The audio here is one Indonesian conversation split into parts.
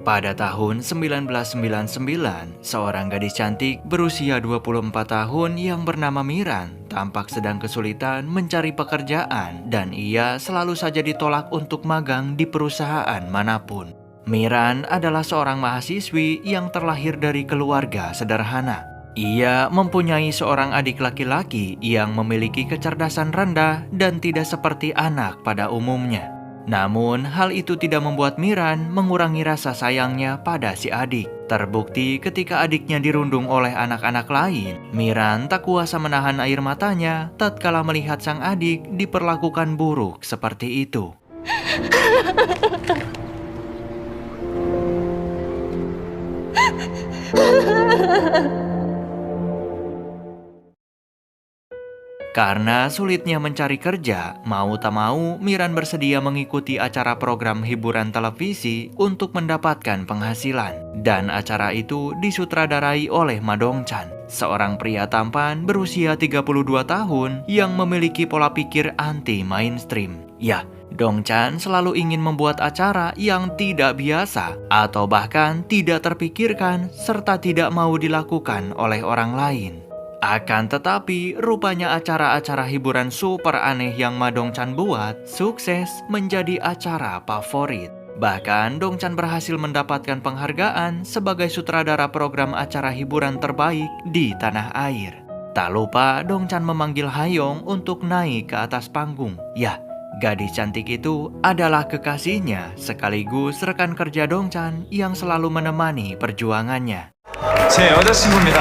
Pada tahun 1999, seorang gadis cantik berusia 24 tahun yang bernama Miran tampak sedang kesulitan mencari pekerjaan dan ia selalu saja ditolak untuk magang di perusahaan manapun. Miran adalah seorang mahasiswi yang terlahir dari keluarga sederhana. Ia mempunyai seorang adik laki-laki yang memiliki kecerdasan rendah dan tidak seperti anak pada umumnya. Namun, hal itu tidak membuat Miran mengurangi rasa sayangnya pada si adik. Terbukti ketika adiknya dirundung oleh anak-anak lain, Miran tak kuasa menahan air matanya tatkala melihat sang adik diperlakukan buruk seperti itu. Karena sulitnya mencari kerja, mau tak mau Miran bersedia mengikuti acara program hiburan televisi untuk mendapatkan penghasilan. Dan acara itu disutradarai oleh Ma Dong-chan, seorang pria tampan berusia 32 tahun yang memiliki pola pikir anti-mainstream. Ya, Dong-chan selalu ingin membuat acara yang tidak biasa atau bahkan tidak terpikirkan serta tidak mau dilakukan oleh orang lain. Akan tetapi, rupanya acara-acara hiburan super aneh yang Ma Dong-chan buat sukses menjadi acara favorit. Bahkan, Dong-chan berhasil mendapatkan penghargaan sebagai sutradara program acara hiburan terbaik di tanah air. Tak lupa, Dong-chan memanggil Hayong untuk naik ke atas panggung. Ya, gadis cantik itu adalah kekasihnya sekaligus rekan kerja Dong-chan yang selalu menemani perjuangannya. 제 여자친구입니다.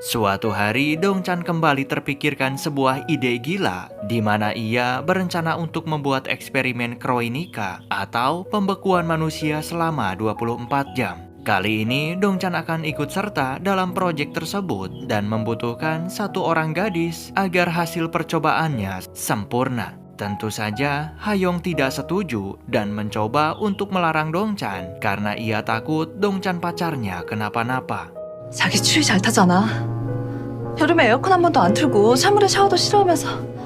Suatu hari, Dong-chan kembali terpikirkan sebuah ide gila di mana ia berencana untuk membuat eksperimen kroinika atau pembekuan manusia selama 24 jam. Kali ini, Dong-chan akan ikut serta dalam proyek tersebut dan membutuhkan satu orang gadis agar hasil percobaannya sempurna. Tentu saja, Hayong tidak setuju dan mencoba untuk melarang Dong-chan karena ia takut Dong-chan pacarnya kenapa-napa. 자기 추위 잘 타잖아. 여름에 에어컨 한 번도 안 틀고 찬물에 샤워도 싫어하면서.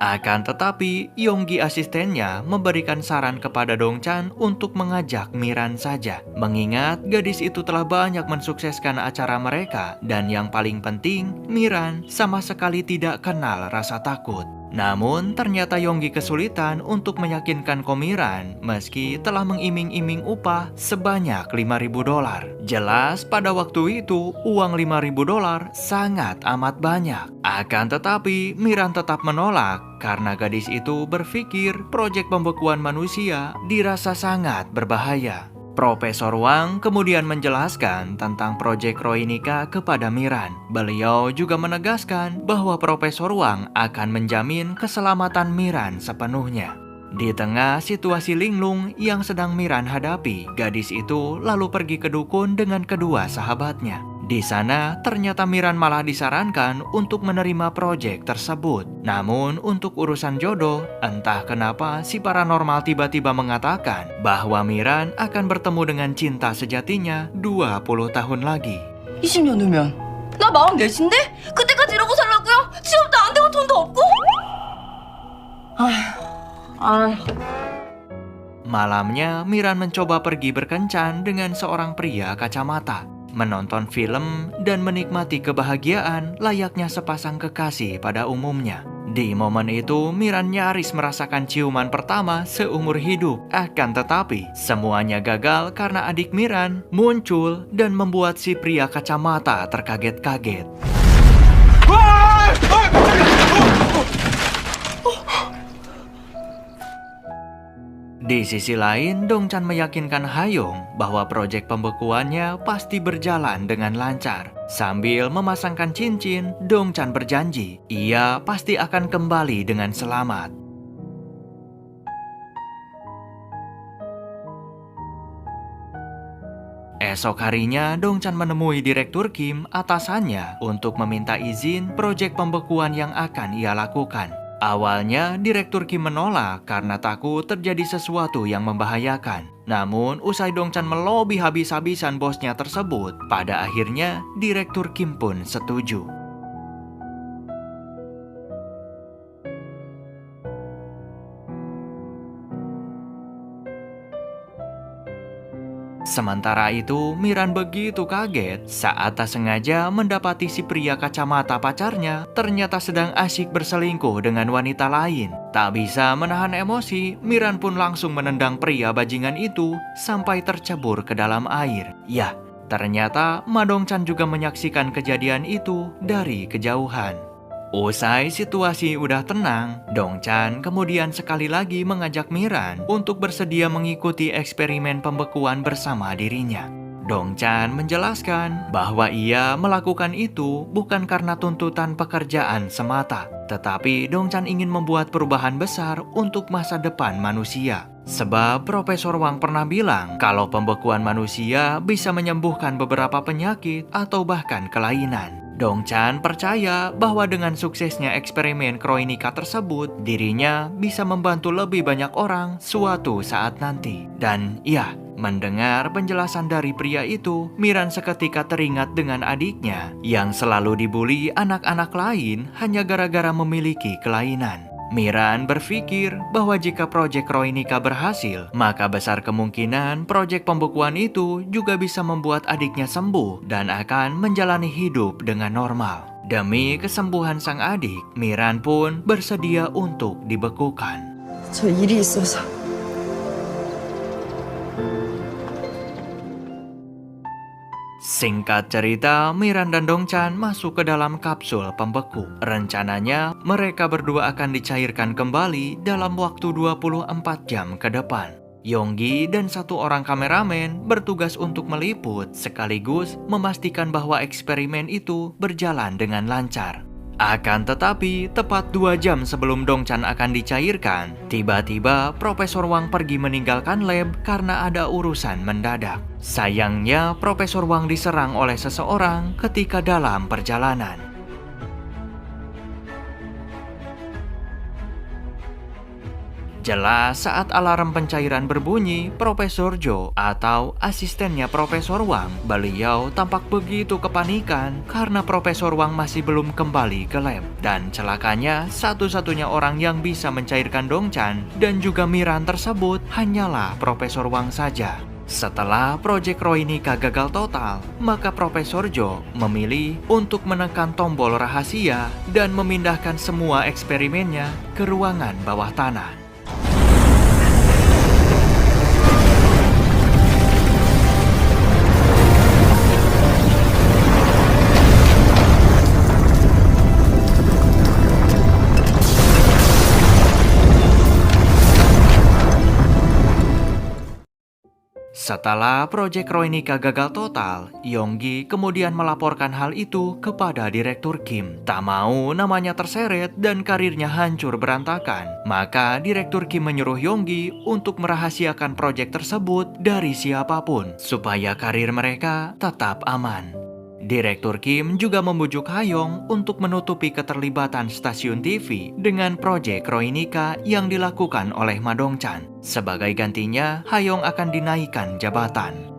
Akan tetapi, Yonggi asistennya memberikan saran kepada Dong-chan untuk mengajak Miran saja. Mengingat gadis itu telah banyak mensukseskan acara mereka dan yang paling penting, Miran sama sekali tidak kenal rasa takut. Namun, ternyata Yonggi kesulitan untuk meyakinkan Miran meski telah mengiming-iming upah sebanyak $5.000. Jelas pada waktu itu, uang $5.000 sangat amat banyak. Akan tetapi, Miran tetap menolak karena gadis itu berpikir proyek pembekuan manusia dirasa sangat berbahaya. Profesor Wang kemudian menjelaskan tentang proyek kroinika kepada Miran. Beliau juga menegaskan bahwa Profesor Wang akan menjamin keselamatan Miran sepenuhnya. Di tengah situasi linglung yang sedang Miran hadapi, gadis itu lalu pergi ke dukun dengan kedua sahabatnya. Di sana, ternyata Miran malah disarankan untuk menerima proyek tersebut. Namun, untuk urusan jodoh, entah kenapa si paranormal tiba-tiba mengatakan bahwa Miran akan bertemu dengan cinta sejatinya 20 tahun lagi. 20년 후면 나 44인데? 그때까지 이러고 살라고요? 취업도 안 되고 돈도 없고? 아휴. Malamnya, Miran mencoba pergi berkencan dengan seorang pria kacamata, menonton film, dan menikmati kebahagiaan layaknya sepasang kekasih pada umumnya. Di momen itu, Miran nyaris merasakan ciuman pertama seumur hidup. Akan tetapi, semuanya gagal karena adik Miran muncul dan membuat si pria kacamata terkaget-kaget. Di sisi lain, Dong-chan meyakinkan Hayong bahwa proyek pembekuannya pasti berjalan dengan lancar. Sambil memasangkan cincin, Dong-chan berjanji ia pasti akan kembali dengan selamat. Esok harinya, Dong-chan menemui Direktur Kim, atasannya, untuk meminta izin proyek pembekuan yang akan ia lakukan. Awalnya, Direktur Kim menolak karena takut terjadi sesuatu yang membahayakan. Namun, usai Dong-chan melobi habis-habisan bosnya tersebut, pada akhirnya Direktur Kim pun setuju. Sementara itu, Miran begitu kaget saat tak sengaja mendapati si pria kacamata pacarnya ternyata sedang asyik berselingkuh dengan wanita lain. Tak bisa menahan emosi, Miran pun langsung menendang pria bajingan itu sampai tercebur ke dalam air. Yah, ternyata Ma Dongchan juga menyaksikan kejadian itu dari kejauhan. Usai situasi udah tenang, Dongchan kemudian sekali lagi mengajak Miran untuk bersedia mengikuti eksperimen pembekuan bersama dirinya. Dongchan menjelaskan bahwa ia melakukan itu bukan karena tuntutan pekerjaan semata, tetapi Dongchan ingin membuat perubahan besar untuk masa depan manusia. Sebab Profesor Wang pernah bilang kalau pembekuan manusia bisa menyembuhkan beberapa penyakit atau bahkan kelainan. Dongchan percaya bahwa dengan suksesnya eksperimen Kroinika tersebut, dirinya bisa membantu lebih banyak orang suatu saat nanti. Dan ya, mendengar penjelasan dari pria itu, Miran seketika teringat dengan adiknya yang selalu dibully anak-anak lain hanya gara-gara memiliki kelainan. Miran berpikir bahwa jika proyek Kroinika berhasil, maka besar kemungkinan proyek pembekuan itu juga bisa membuat adiknya sembuh dan akan menjalani hidup dengan normal. Demi kesembuhan sang adik, Miran pun bersedia untuk dibekukan. 저 일이 있어서. Singkat cerita, Miran dan Dongchan masuk ke dalam kapsul pembeku. Rencananya, mereka berdua akan dicairkan kembali dalam waktu 24 jam ke depan. Yonggi dan satu orang kameramen bertugas untuk meliput sekaligus memastikan bahwa eksperimen itu berjalan dengan lancar. Akan tetapi, tepat 2 jam sebelum Dongchan akan dicairkan, tiba-tiba Profesor Wang pergi meninggalkan lab karena ada urusan mendadak. Sayangnya, Profesor Wang diserang oleh seseorang ketika dalam perjalanan. Jelas saat alarm pencairan berbunyi, Profesor Jo atau asistennya Profesor Wang, beliau tampak begitu kepanikan karena Profesor Wang masih belum kembali ke lab. Dan celakanya, satu-satunya orang yang bisa mencairkan Dongchan dan juga Miran tersebut hanyalah Profesor Wang saja. Setelah proyek Kroinika gagal total, maka Profesor Jo memilih untuk menekan tombol rahasia dan memindahkan semua eksperimennya ke ruangan bawah tanah. Setelah proyek Kroinika gagal total, Yonggi kemudian melaporkan hal itu kepada Direktur Kim. Tak mau namanya terseret dan karirnya hancur berantakan, maka Direktur Kim menyuruh Yonggi untuk merahasiakan proyek tersebut dari siapapun, supaya karir mereka tetap aman. Direktur Kim juga membujuk Hayong untuk menutupi keterlibatan stasiun TV dengan proyek Kroinika yang dilakukan oleh Ma Dongchan. Sebagai gantinya, Hayong akan dinaikkan jabatan.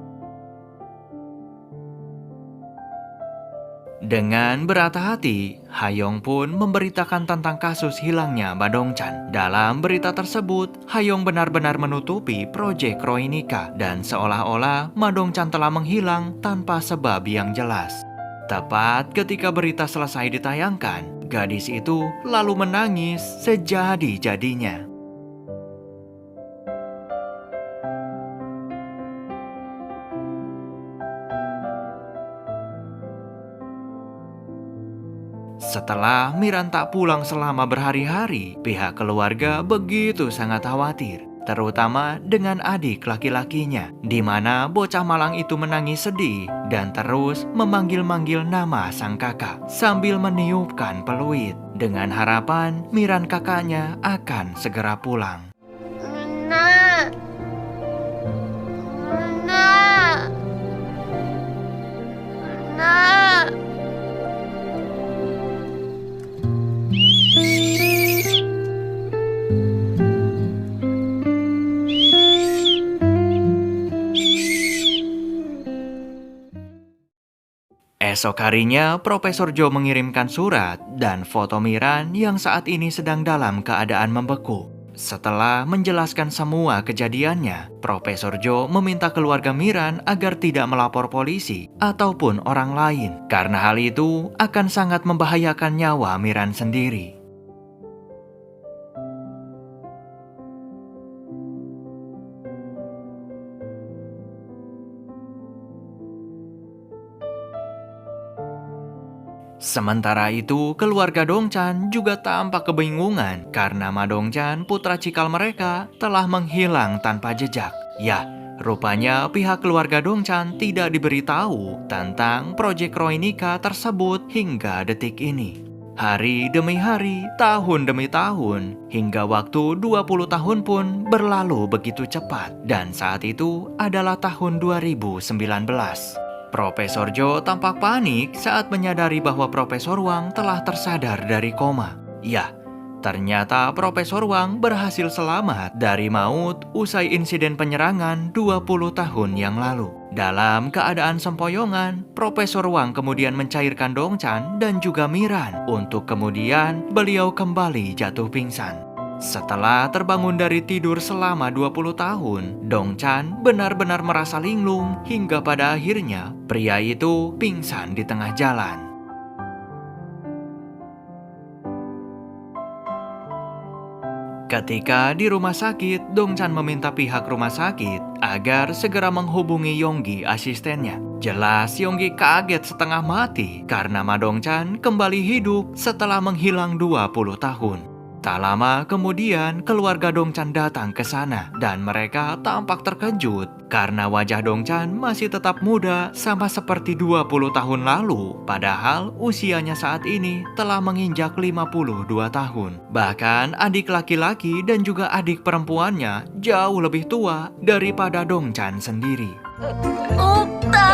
Dengan berat hati, Hayong pun memberitakan tentang kasus hilangnya Ma Dongchan. Dalam berita tersebut, Hayong benar-benar menutupi proyek Kroinika dan seolah-olah Ma Dongchan telah menghilang tanpa sebab yang jelas. Tepat ketika berita selesai ditayangkan, gadis itu lalu menangis sejadi-jadinya. Setelah Miran tak pulang selama berhari-hari, pihak keluarga begitu sangat khawatir, terutama dengan adik laki-lakinya, di mana bocah malang itu menangis sedih dan terus memanggil-manggil nama sang kakak sambil meniupkan peluit dengan harapan Miran kakaknya akan segera pulang. Luna, Luna, Luna. Esok harinya, Profesor Jo mengirimkan surat dan foto Miran yang saat ini sedang dalam keadaan membeku. Setelah menjelaskan semua kejadiannya, Profesor Joe meminta keluarga Miran agar tidak melapor polisi ataupun orang lain, karena hal itu akan sangat membahayakan nyawa Miran sendiri. Sementara itu, keluarga Dongchan juga tampak kebingungan karena Ma Dongchan, putra cikal mereka, telah menghilang tanpa jejak. Ya, rupanya pihak keluarga Dongchan tidak diberitahu tentang proyek Kronika tersebut hingga detik ini. Hari demi hari, tahun demi tahun, hingga waktu 20 tahun pun berlalu begitu cepat. Dan saat itu adalah tahun 2019. Profesor Joe tampak panik saat menyadari bahwa Profesor Wang telah tersadar dari koma. Ya, ternyata Profesor Wang berhasil selamat dari maut usai insiden penyerangan 20 tahun yang lalu. Dalam keadaan sempoyongan, Profesor Wang kemudian mencairkan Dongchan dan juga Miran untuk kemudian beliau kembali jatuh pingsan. Setelah terbangun dari tidur selama 20 tahun, Dongchan benar-benar merasa linglung hingga pada akhirnya pria itu pingsan di tengah jalan. Ketika di rumah sakit, Dongchan meminta pihak rumah sakit agar segera menghubungi Yonggi, asistennya. Jelas Yonggi kaget setengah mati karena Ma Dongchan kembali hidup setelah menghilang 20 tahun. Tak lama kemudian, keluarga Dongchan datang ke sana dan mereka tampak terkejut karena wajah Dongchan masih tetap muda sama seperti 20 tahun lalu, padahal usianya saat ini telah menginjak 52 tahun. Bahkan adik laki-laki dan juga adik perempuannya jauh lebih tua daripada Dongchan sendiri. 오빠!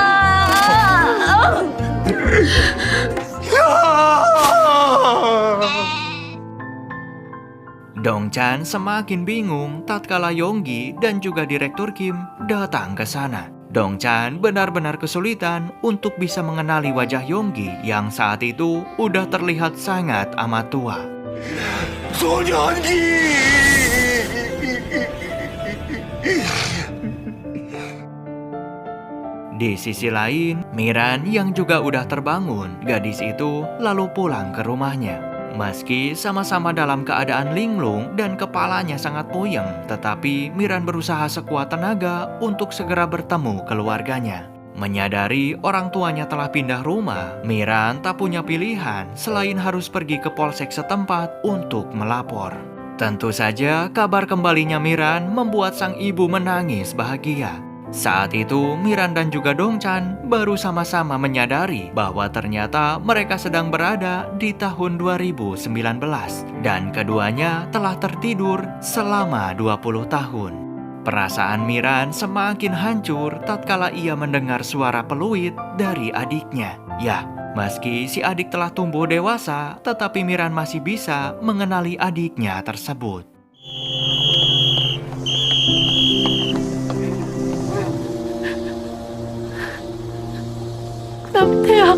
Dongchan semakin bingung tatkala Yonggi dan juga Direktur Kim datang ke sana. Dongchan benar-benar kesulitan untuk bisa mengenali wajah Yonggi yang saat itu udah terlihat sangat amat tua. Di sisi lain, Miran yang juga udah terbangun, gadis itu lalu pulang ke rumahnya. Meski sama-sama dalam keadaan linglung dan kepalanya sangat puyeng, tetapi Miran berusaha sekuat tenaga untuk segera bertemu keluarganya. Menyadari orang tuanya telah pindah rumah, Miran tak punya pilihan selain harus pergi ke polsek setempat untuk melapor. Tentu saja kabar kembalinya Miran membuat sang ibu menangis bahagia. Saat itu, Miran dan juga Dongchan baru sama-sama menyadari bahwa ternyata mereka sedang berada di tahun 2019 dan keduanya telah tertidur selama 20 tahun. Perasaan Miran semakin hancur tatkala ia mendengar suara peluit dari adiknya. Ya, meski si adik telah tumbuh dewasa, tetapi Miran masih bisa mengenali adiknya tersebut. 남태야.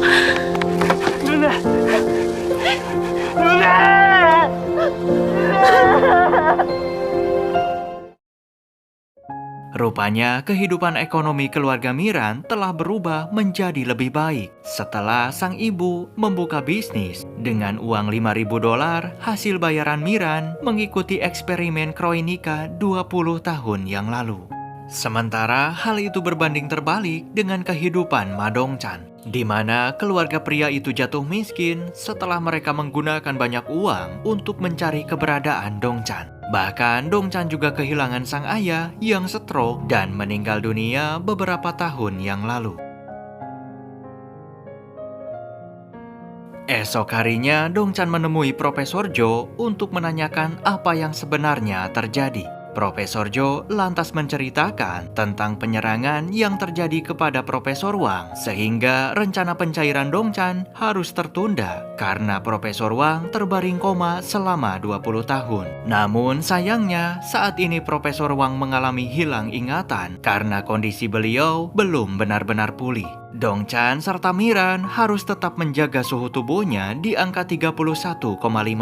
Rupanya kehidupan ekonomi keluarga Miran telah berubah menjadi lebih baik setelah sang ibu membuka bisnis dengan uang $5.000 hasil bayaran Miran mengikuti eksperimen Kronika 20 tahun yang lalu. Sementara hal itu berbanding terbalik dengan kehidupan Ma Dongchan, di mana keluarga pria itu jatuh miskin setelah mereka menggunakan banyak uang untuk mencari keberadaan Dongchan. Bahkan Dongchan juga kehilangan sang ayah yang stroke dan meninggal dunia beberapa tahun yang lalu. Esok harinya Dongchan menemui Profesor Joe untuk menanyakan apa yang sebenarnya terjadi. Profesor Joe lantas menceritakan tentang penyerangan yang terjadi kepada Profesor Wang, sehingga rencana pencairan Dongchan harus tertunda karena Profesor Wang terbaring koma selama 20 tahun. Namun sayangnya saat ini Profesor Wang mengalami hilang ingatan karena kondisi beliau belum benar-benar pulih. Dongchan serta Miran harus tetap menjaga suhu tubuhnya di angka 31,5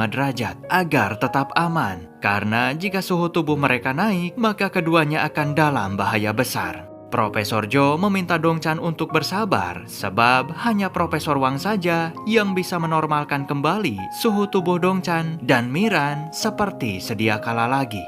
derajat agar tetap aman. Karena jika suhu tubuh mereka naik, maka keduanya akan dalam bahaya besar. Profesor Jo meminta Dongchan untuk bersabar, sebab hanya Profesor Wang saja yang bisa menormalkan kembali suhu tubuh Dongchan dan Miran seperti sedia kala lagi.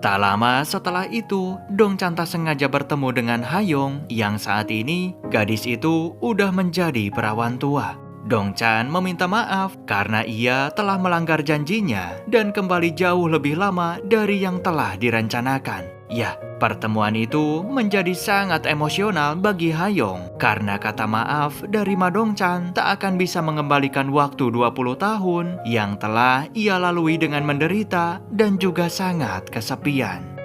Tak lama setelah itu, Dongchan tak sengaja bertemu dengan Hayong yang saat ini gadis itu udah menjadi perawan tua. Dongchan meminta maaf karena ia telah melanggar janjinya dan kembali jauh lebih lama dari yang telah direncanakan. Ya, pertemuan itu menjadi sangat emosional bagi Hayong karena kata maaf dari Ma Dongchan tak akan bisa mengembalikan waktu 20 tahun yang telah ia lalui dengan menderita dan juga sangat kesepian.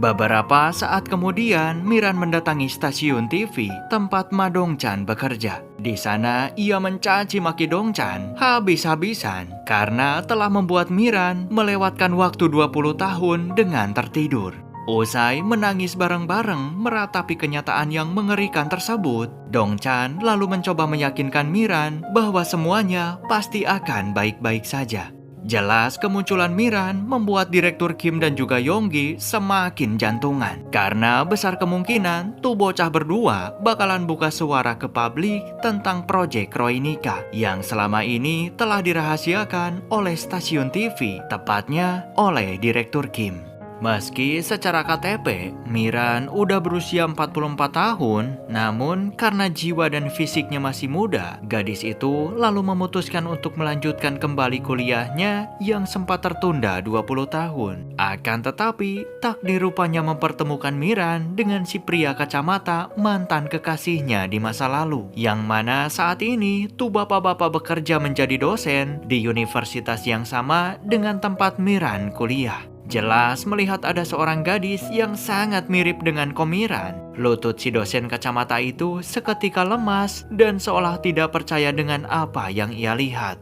Beberapa saat kemudian, Miran mendatangi stasiun TV tempat Ma Dongchan bekerja. Di sana, ia mencaci maki Dongchan habis-habisan karena telah membuat Miran melewatkan waktu 20 tahun dengan tertidur. Usai menangis bareng-bareng meratapi kenyataan yang mengerikan tersebut, Dongchan lalu mencoba meyakinkan Miran bahwa semuanya pasti akan baik-baik saja. Jelas kemunculan Miran membuat Direktur Kim dan juga Yonggi semakin jantungan. Karena besar kemungkinan tuh bocah berdua bakalan buka suara ke publik tentang proyek Kronika yang selama ini telah dirahasiakan oleh stasiun TV, tepatnya oleh Direktur Kim. Meski secara KTP, Miran udah berusia 44 tahun, namun karena jiwa dan fisiknya masih muda, gadis itu lalu memutuskan untuk melanjutkan kembali kuliahnya yang sempat tertunda 20 tahun. Akan tetapi, takdir rupanya mempertemukan Miran dengan si pria kacamata mantan kekasihnya di masa lalu, yang mana saat ini tuh bapak-bapak bekerja menjadi dosen di universitas yang sama dengan tempat Miran kuliah. Jelas melihat ada seorang gadis yang sangat mirip dengan Komiran. Lutut si dosen kacamata itu seketika lemas dan seolah tidak percaya dengan apa yang ia lihat.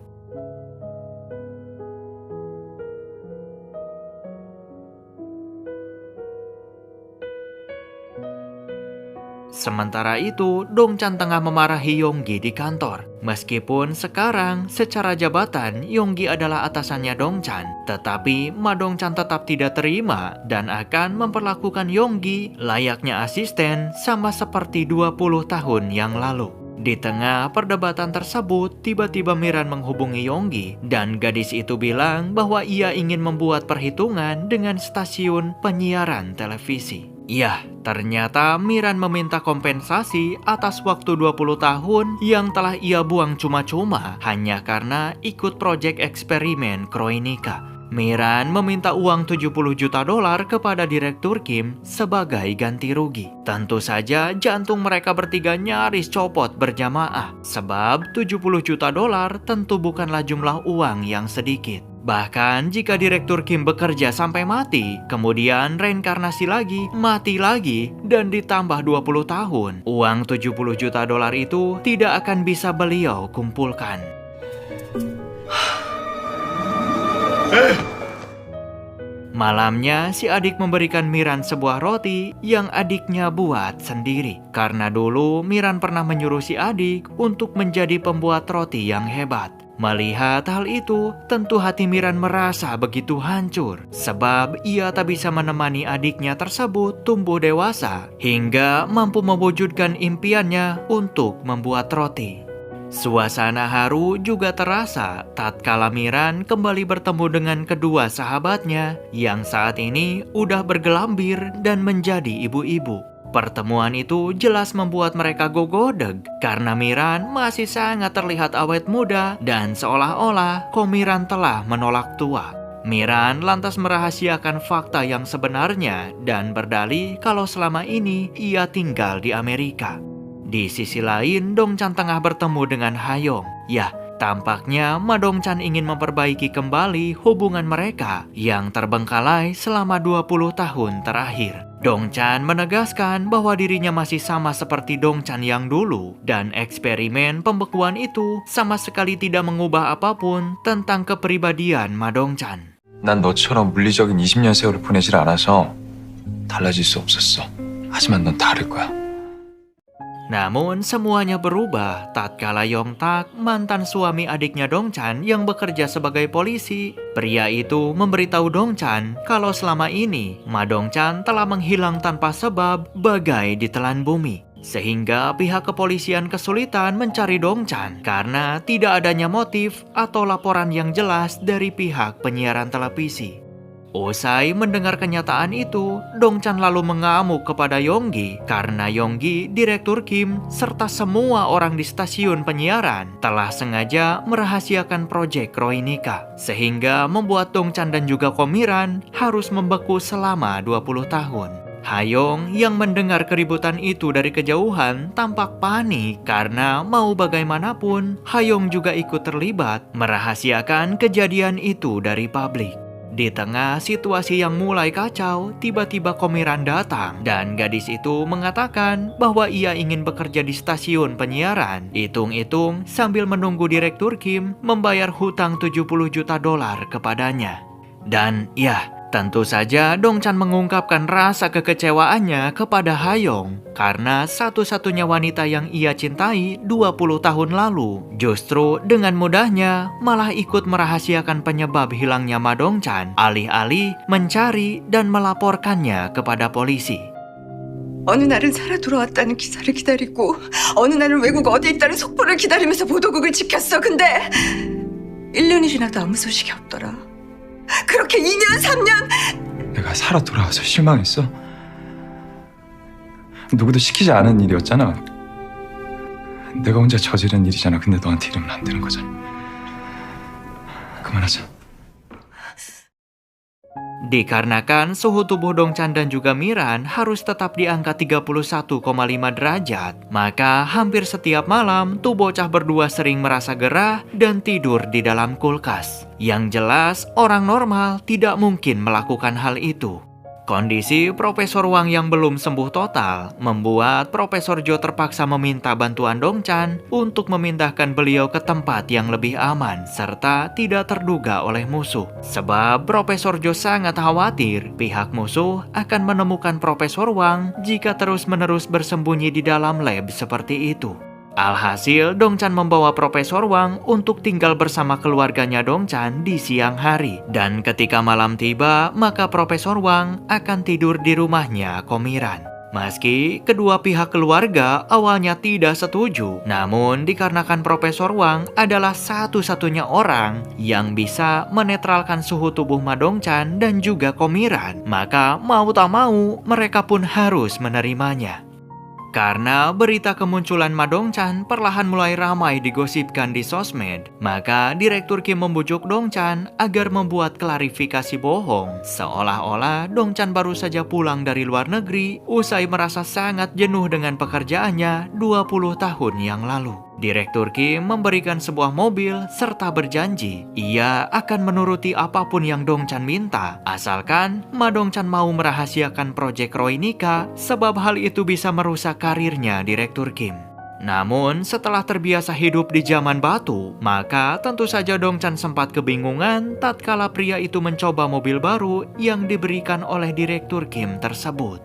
Sementara itu, Dongchan tengah memarahi Yonggi di kantor. Meskipun sekarang secara jabatan Yonggi adalah atasannya Dongchan, tetapi Ma Dongchan tetap tidak terima dan akan memperlakukan Yonggi layaknya asisten sama seperti 20 tahun yang lalu. Di tengah perdebatan tersebut, tiba-tiba Miran menghubungi Yonggi dan gadis itu bilang bahwa ia ingin membuat perhitungan dengan stasiun penyiaran televisi. Ya, ternyata Miran meminta kompensasi atas waktu 20 tahun yang telah ia buang cuma-cuma hanya karena ikut proyek eksperimen Kronika. Miran meminta uang 70 juta dolar kepada Direktur Kim sebagai ganti rugi. Tentu saja jantung mereka bertiga nyaris copot berjamaah, sebab 70 juta dolar tentu bukanlah jumlah uang yang sedikit. Bahkan jika Direktur Kim bekerja sampai mati, kemudian reinkarnasi lagi, mati lagi, dan ditambah 20 tahun, uang 70 juta dolar itu tidak akan bisa beliau kumpulkan. Malamnya, si adik memberikan Miran sebuah roti yang adiknya buat sendiri. Karena dulu Miran pernah menyuruh si adik untuk menjadi pembuat roti yang hebat. Melihat hal itu, tentu hati Miran merasa begitu hancur. Sebab ia tak bisa menemani adiknya tersebut tumbuh dewasa hingga mampu mewujudkan impiannya untuk membuat roti. Suasana haru juga terasa tatkala Miran kembali bertemu dengan kedua sahabatnya yang saat ini udah bergelambir dan menjadi ibu-ibu. Pertemuan itu jelas membuat mereka gogodeg karena Miran masih sangat terlihat awet muda dan seolah-olah Komiran telah menolak tua. Miran lantas merahasiakan fakta yang sebenarnya dan berdalih kalau selama ini ia tinggal di Amerika. Di sisi lain, Dongchan tengah bertemu dengan Hayong. Ya, tampaknya Ma Dongchan ingin memperbaiki kembali hubungan mereka yang terbengkalai selama 20 tahun terakhir. Dongchan menegaskan bahwa dirinya masih sama seperti Dongchan yang dulu dan eksperimen pembekuan itu sama sekali tidak mengubah apapun tentang kepribadian Ma Dongchan. 난 너처럼 물리적인 20년 세월을 보내질 않아서 달라질 수 없었어. 하지만 넌 다를 거야. Namun semuanya berubah tatkala Yongtak, mantan suami adiknya Dongchan yang bekerja sebagai polisi. Pria itu memberitahu Dongchan kalau selama ini Ma Dongchan telah menghilang tanpa sebab bagai ditelan bumi. Sehingga pihak kepolisian kesulitan mencari Dongchan karena tidak adanya motif atau laporan yang jelas dari pihak penyiaran televisi. Usai mendengar kenyataan itu, Dongchan lalu mengamuk kepada Yonggi karena Yonggi, Direktur Kim, serta semua orang di stasiun penyiaran telah sengaja merahasiakan proyek Roinika, sehingga membuat Dongchan dan juga Komiran harus membeku selama 20 tahun. Hayong yang mendengar keributan itu dari kejauhan tampak panik karena mau bagaimanapun Hayong juga ikut terlibat merahasiakan kejadian itu dari publik. Di tengah situasi yang mulai kacau, tiba-tiba Komiran datang dan gadis itu mengatakan bahwa ia ingin bekerja di stasiun penyiaran. Hitung-hitung sambil menunggu Direktur Kim membayar hutang 70 juta dolar kepadanya. Dan ya, tentu saja Dongchan mengungkapkan rasa kekecewaannya kepada Hayong karena satu-satunya wanita yang ia cintai 20 tahun lalu justru dengan mudahnya malah ikut merahasiakan penyebab hilangnya Ma Dongchan alih-alih mencari dan melaporkannya kepada polisi. 어느 날은 살아 돌아왔다는 기사를 기다리고 어느 날은 외국 어디에 있다는 속보를 기다리면서 보도국을 지켰어. 근데 1년이 지나도 아무 소식이 없더라. 그렇게 2년, 3년 내가 살아 돌아와서 실망했어? 누구도 시키지 않은 일이었잖아. 내가 혼자 저지른 일이잖아. 근데 너한테 이러면 안 되는 거잖아. 그만하자. Dikarenakan suhu tubuh Dongchan dan juga Miran harus tetap di angka 31,5 derajat, maka hampir setiap malam tuh bocah berdua sering merasa gerah dan tidur di dalam kulkas. Yang jelas, orang normal tidak mungkin melakukan hal itu. Kondisi Profesor Wang yang belum sembuh total membuat Profesor Jo terpaksa meminta bantuan Dongchan untuk memindahkan beliau ke tempat yang lebih aman serta tidak terduga oleh musuh. Sebab Profesor Jo sangat khawatir pihak musuh akan menemukan Profesor Wang jika terus-menerus bersembunyi di dalam lab seperti itu. Alhasil, Dongchan membawa Profesor Wang untuk tinggal bersama keluarganya Dongchan di siang hari. Dan ketika malam tiba, maka Profesor Wang akan tidur di rumahnya Komiran. Meski kedua pihak keluarga awalnya tidak setuju, namun dikarenakan Profesor Wang adalah satu-satunya orang yang bisa menetralkan suhu tubuh Ma Dongchan dan juga Komiran, maka mau tak mau mereka pun harus menerimanya. Karena berita kemunculan Ma Dongchan perlahan mulai ramai digosipkan di sosmed, maka Direktur Kim membujuk Dongchan agar membuat klarifikasi bohong, seolah-olah Dongchan baru saja pulang dari luar negeri usai merasa sangat jenuh dengan pekerjaannya 20 tahun yang lalu. Direktur Kim memberikan sebuah mobil serta berjanji ia akan menuruti apapun yang Dongchan minta, asalkan Ma Dongchan mau merahasiakan proyek Roinika sebab hal itu bisa merusak karirnya Direktur Kim. Namun setelah terbiasa hidup di zaman batu, maka tentu saja Dongchan sempat kebingungan tatkala pria itu mencoba mobil baru yang diberikan oleh Direktur Kim tersebut.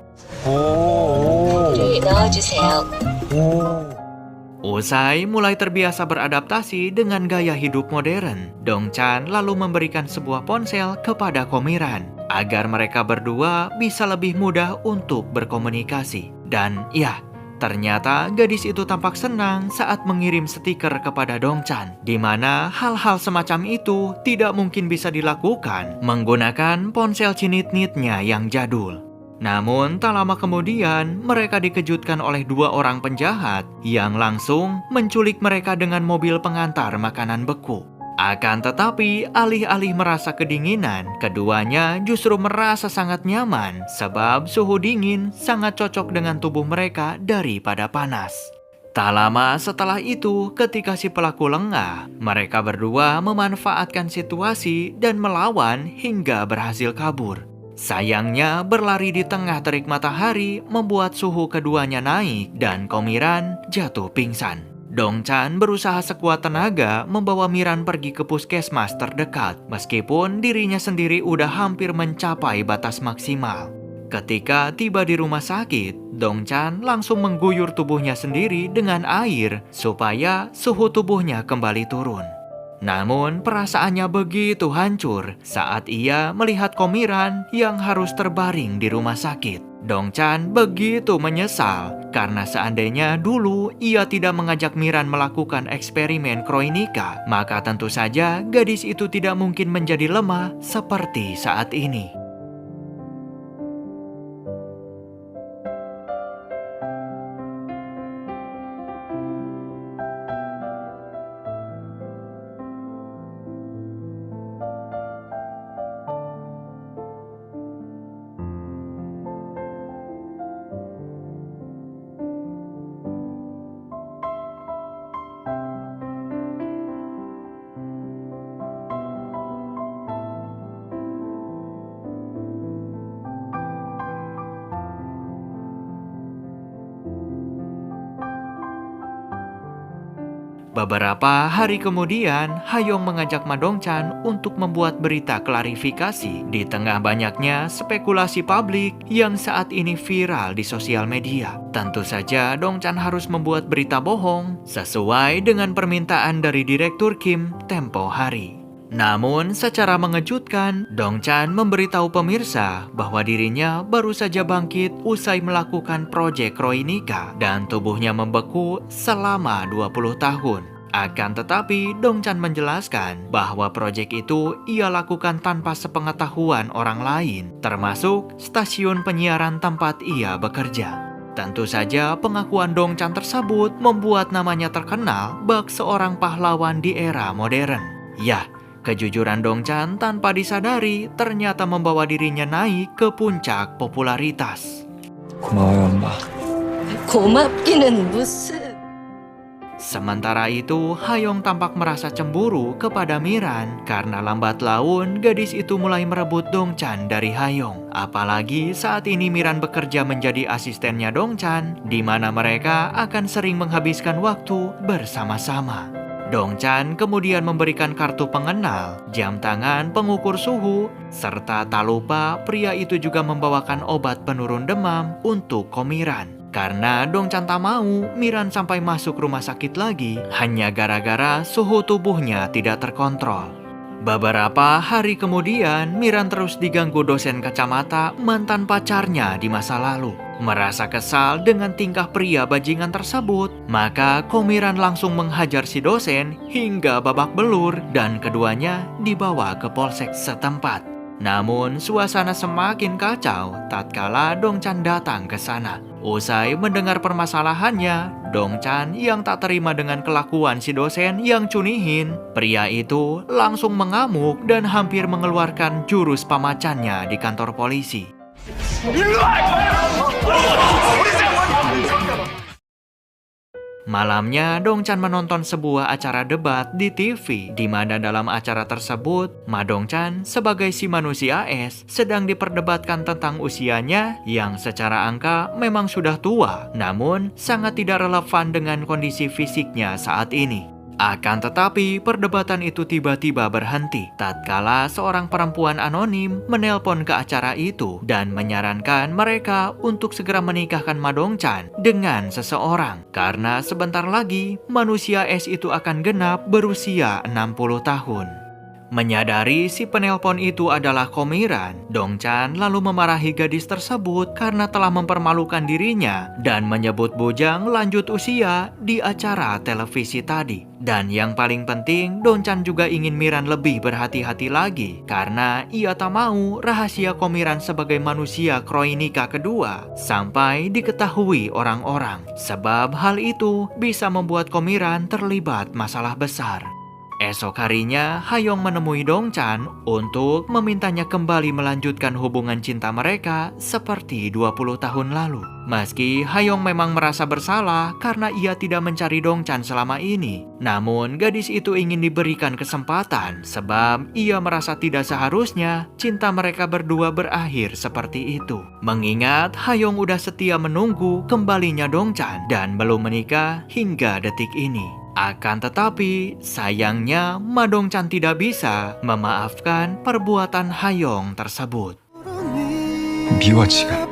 Usai mulai terbiasa beradaptasi dengan gaya hidup modern, Dongchan lalu memberikan sebuah ponsel kepada Komiran agar mereka berdua bisa lebih mudah untuk berkomunikasi. Dan ya, ternyata gadis itu tampak senang saat mengirim stiker kepada Dongchan, di mana hal-hal semacam itu tidak mungkin bisa dilakukan menggunakan ponsel cinit-nitnya yang jadul. Namun tak lama kemudian mereka dikejutkan oleh dua orang penjahat yang langsung menculik mereka dengan mobil pengantar makanan beku. Akan tetapi alih-alih merasa kedinginan, keduanya justru merasa sangat nyaman sebab suhu dingin sangat cocok dengan tubuh mereka daripada panas. Tak lama setelah itu, ketika si pelaku lengah, mereka berdua memanfaatkan situasi dan melawan hingga berhasil kabur. Sayangnya, berlari di tengah terik matahari membuat suhu keduanya naik dan Komiran jatuh pingsan. Dongchan berusaha sekuat tenaga membawa Miran pergi ke puskesmas terdekat, meskipun dirinya sendiri udah hampir mencapai batas maksimal. Ketika tiba di rumah sakit, Dongchan langsung mengguyur tubuhnya sendiri dengan air supaya suhu tubuhnya kembali turun. Namun perasaannya begitu hancur saat ia melihat Komiran yang harus terbaring di rumah sakit. Dongchan begitu menyesal karena seandainya dulu ia tidak mengajak Miran melakukan eksperimen Kroinika, maka tentu saja gadis itu tidak mungkin menjadi lemah seperti saat ini. Beberapa hari kemudian, Hayong mengajak Ma Dongchan untuk membuat berita klarifikasi di tengah banyaknya spekulasi publik yang saat ini viral di sosial media. Tentu saja Dongchan harus membuat berita bohong sesuai dengan permintaan dari Direktur Kim tempo hari. Namun secara mengejutkan, Dongchan memberitahu pemirsa bahwa dirinya baru saja bangkit usai melakukan proyek Kroinika dan tubuhnya membeku selama 20 tahun. Akan tetapi, Dongchan menjelaskan bahwa proyek itu ia lakukan tanpa sepengetahuan orang lain, termasuk stasiun penyiaran tempat ia bekerja. Tentu saja pengakuan Dongchan tersebut membuat namanya terkenal bak seorang pahlawan di era modern. Ya, kejujuran Dongchan tanpa disadari ternyata membawa dirinya naik ke puncak popularitas. 고마워요, 엄마. 고맙기는 무슨... Sementara itu, Hayong tampak merasa cemburu kepada Miran karena lambat laun gadis itu mulai merebut Dongchan dari Hayong. Apalagi saat ini Miran bekerja menjadi asistennya Dongchan, di mana mereka akan sering menghabiskan waktu bersama-sama. Dongchan kemudian memberikan kartu pengenal, jam tangan pengukur suhu, serta tak lupa pria itu juga membawakan obat penurun demam untuk Komiran. Karena Dongchan tak mau Miran sampai masuk rumah sakit lagi hanya gara-gara suhu tubuhnya tidak terkontrol. Beberapa hari kemudian, Miran terus diganggu dosen kacamata mantan pacarnya di masa lalu. Merasa kesal dengan tingkah pria bajingan tersebut, maka Komiran langsung menghajar si dosen hingga babak belur dan keduanya dibawa ke polsek setempat. Namun suasana semakin kacau tatkala Dongchan datang ke sana. Usai mendengar permasalahannya, Dongchan yang tak terima dengan kelakuan si dosen yang cunihin, pria itu langsung mengamuk dan hampir mengeluarkan jurus pamacannya di kantor polisi. Malamnya, Dongchan menonton sebuah acara debat di TV, di mana dalam acara tersebut, Ma Dongchan sebagai si manusia es sedang diperdebatkan tentang usianya yang secara angka memang sudah tua, namun sangat tidak relevan dengan kondisi fisiknya saat ini. Akan tetapi, perdebatan itu tiba-tiba berhenti tatkala seorang perempuan anonim menelpon ke acara itu dan menyarankan mereka untuk segera menikahkan Ma Dongchan dengan seseorang karena sebentar lagi manusia es itu akan genap berusia 60 tahun. Menyadari si penelpon itu adalah Komiran, Dongchan lalu memarahi gadis tersebut karena telah mempermalukan dirinya dan menyebut bujang lanjut usia di acara televisi tadi. Dan yang paling penting, Dongchan juga ingin Miran lebih berhati-hati lagi karena ia tak mau rahasia Komiran sebagai manusia Kroinika kedua sampai diketahui orang-orang. Sebab hal itu bisa membuat Komiran terlibat masalah besar. Esok harinya, Hayong menemui Dongchan untuk memintanya kembali melanjutkan hubungan cinta mereka seperti 20 tahun lalu. Meski Hayong memang merasa bersalah karena ia tidak mencari Dongchan selama ini, namun gadis itu ingin diberikan kesempatan sebab ia merasa tidak seharusnya cinta mereka berdua berakhir seperti itu. Mengingat Hayong udah setia menunggu kembalinya Dongchan dan belum menikah hingga detik ini. Akan tetapi, sayangnya Ma Dongchan tidak bisa memaafkan perbuatan Hayong tersebut. 미워 지금.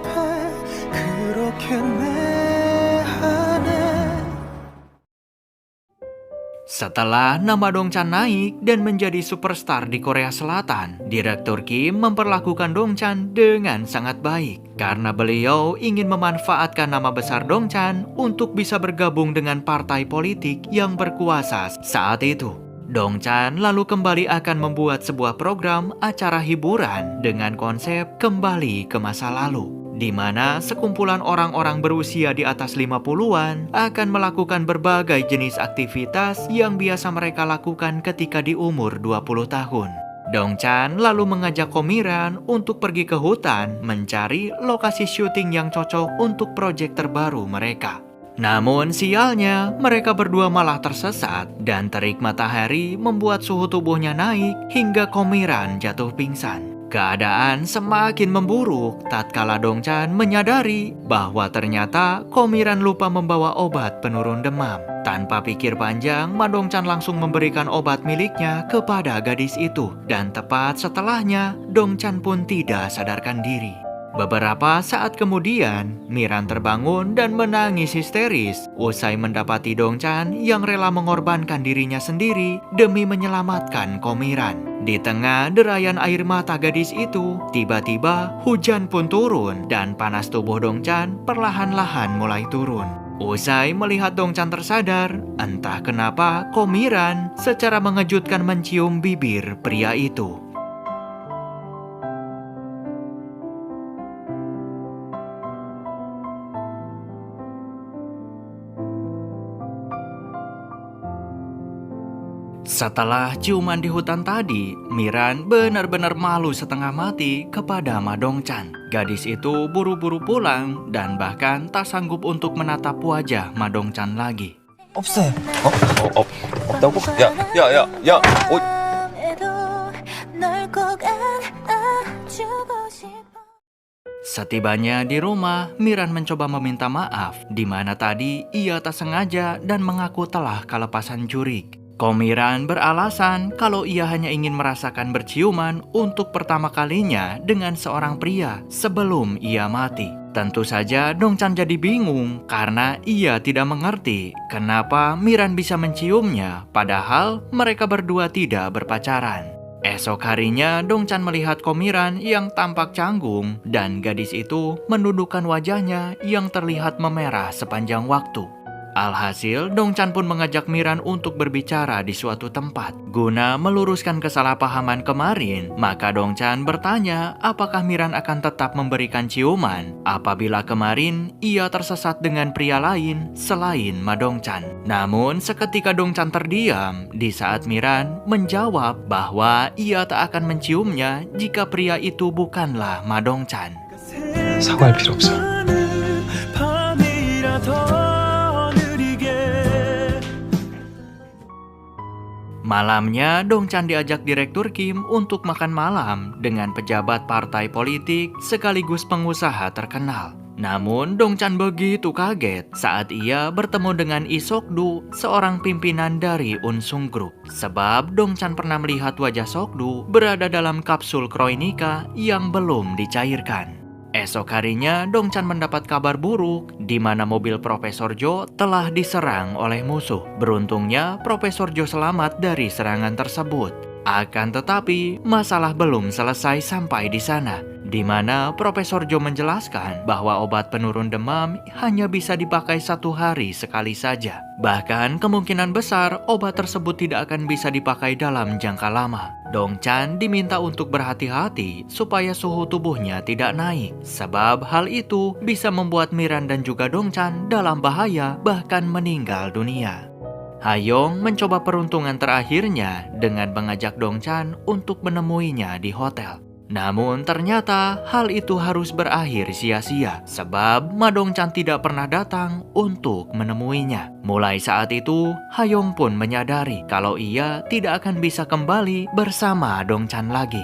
Setelah nama Dongchan naik dan menjadi superstar di Korea Selatan, Direktur Kim memperlakukan Dongchan dengan sangat baik karena beliau ingin memanfaatkan nama besar Dongchan untuk bisa bergabung dengan partai politik yang berkuasa saat itu. Dongchan lalu kembali akan membuat sebuah program acara hiburan dengan konsep kembali ke masa lalu, di mana sekumpulan orang-orang berusia di atas 50-an akan melakukan berbagai jenis aktivitas yang biasa mereka lakukan ketika di umur 20 tahun. Dongchan lalu mengajak Komiran untuk pergi ke hutan mencari lokasi syuting yang cocok untuk proyek terbaru mereka. Namun sialnya, mereka berdua malah tersesat dan terik matahari membuat suhu tubuhnya naik hingga Komiran jatuh pingsan. Keadaan semakin memburuk tatkala Dongchan menyadari bahwa ternyata Komiran lupa membawa obat penurun demam. Tanpa pikir panjang, Ma Dongchan langsung memberikan obat miliknya kepada gadis itu. Dan tepat setelahnya, Dongchan pun tidak sadarkan diri. Beberapa saat kemudian, Miran terbangun dan menangis histeris usai mendapati Dongchan yang rela mengorbankan dirinya sendiri demi menyelamatkan Komiran. Di tengah derayan air mata gadis itu, tiba-tiba hujan pun turun dan panas tubuh Dongchan perlahan-lahan mulai turun. Usai melihat Dongchan tersadar, entah kenapa Komiran secara mengejutkan mencium bibir pria itu. Setelah ciuman di hutan tadi, Miran benar-benar malu setengah mati kepada Ma Dongchan. Gadis itu buru-buru pulang dan bahkan tak sanggup untuk menatap wajah Ma Dongchan lagi. 없어요. 없다고? 야. Setibanya di rumah, Miran mencoba meminta maaf, di mana tadi ia tak sengaja dan mengaku telah kelepasan jurig. Komiran beralasan kalau ia hanya ingin merasakan berciuman untuk pertama kalinya dengan seorang pria sebelum ia mati. Tentu saja Dongchan jadi bingung karena ia tidak mengerti kenapa Miran bisa menciumnya padahal mereka berdua tidak berpacaran. Esok harinya Dongchan melihat Komiran yang tampak canggung dan gadis itu menundukkan wajahnya yang terlihat memerah sepanjang waktu. Alhasil, Dongchan pun mengajak Miran untuk berbicara di suatu tempat. Guna meluruskan kesalahpahaman kemarin, maka Dongchan bertanya apakah Miran akan tetap memberikan ciuman apabila kemarin ia tersesat dengan pria lain selain Ma Dongchan. Namun, seketika Dongchan terdiam di saat Miran menjawab bahwa ia tak akan menciumnya jika pria itu bukanlah Ma Dongchan. 사과할 필요 없어. Malamnya, Dongchan diajak Direktur Kim untuk makan malam dengan pejabat partai politik sekaligus pengusaha terkenal. Namun, Dongchan begitu kaget saat ia bertemu dengan Lee Sok-du, seorang pimpinan dari Unsung Group. Sebab Dongchan pernah melihat wajah Sok-du berada dalam kapsul kronika yang belum dicairkan. Esok harinya, Dongchan mendapat kabar buruk di mana mobil Profesor Jo telah diserang oleh musuh. Beruntungnya, Profesor Jo selamat dari serangan tersebut. Akan tetapi, masalah belum selesai sampai di sana, di mana Profesor Jo menjelaskan bahwa obat penurun demam hanya bisa dipakai 1 hari sekali saja. Bahkan kemungkinan besar obat tersebut tidak akan bisa dipakai dalam jangka lama. Dongchan diminta untuk berhati-hati supaya suhu tubuhnya tidak naik, sebab hal itu bisa membuat Miran dan juga Dongchan dalam bahaya bahkan meninggal dunia. Hayong mencoba peruntungan terakhirnya dengan mengajak Dongchan untuk menemuinya di hotel. Namun ternyata hal itu harus berakhir sia-sia sebab Ma Dongchan tidak pernah datang untuk menemuinya. Mulai saat itu, Hayong pun menyadari kalau ia tidak akan bisa kembali bersama Dongchan lagi.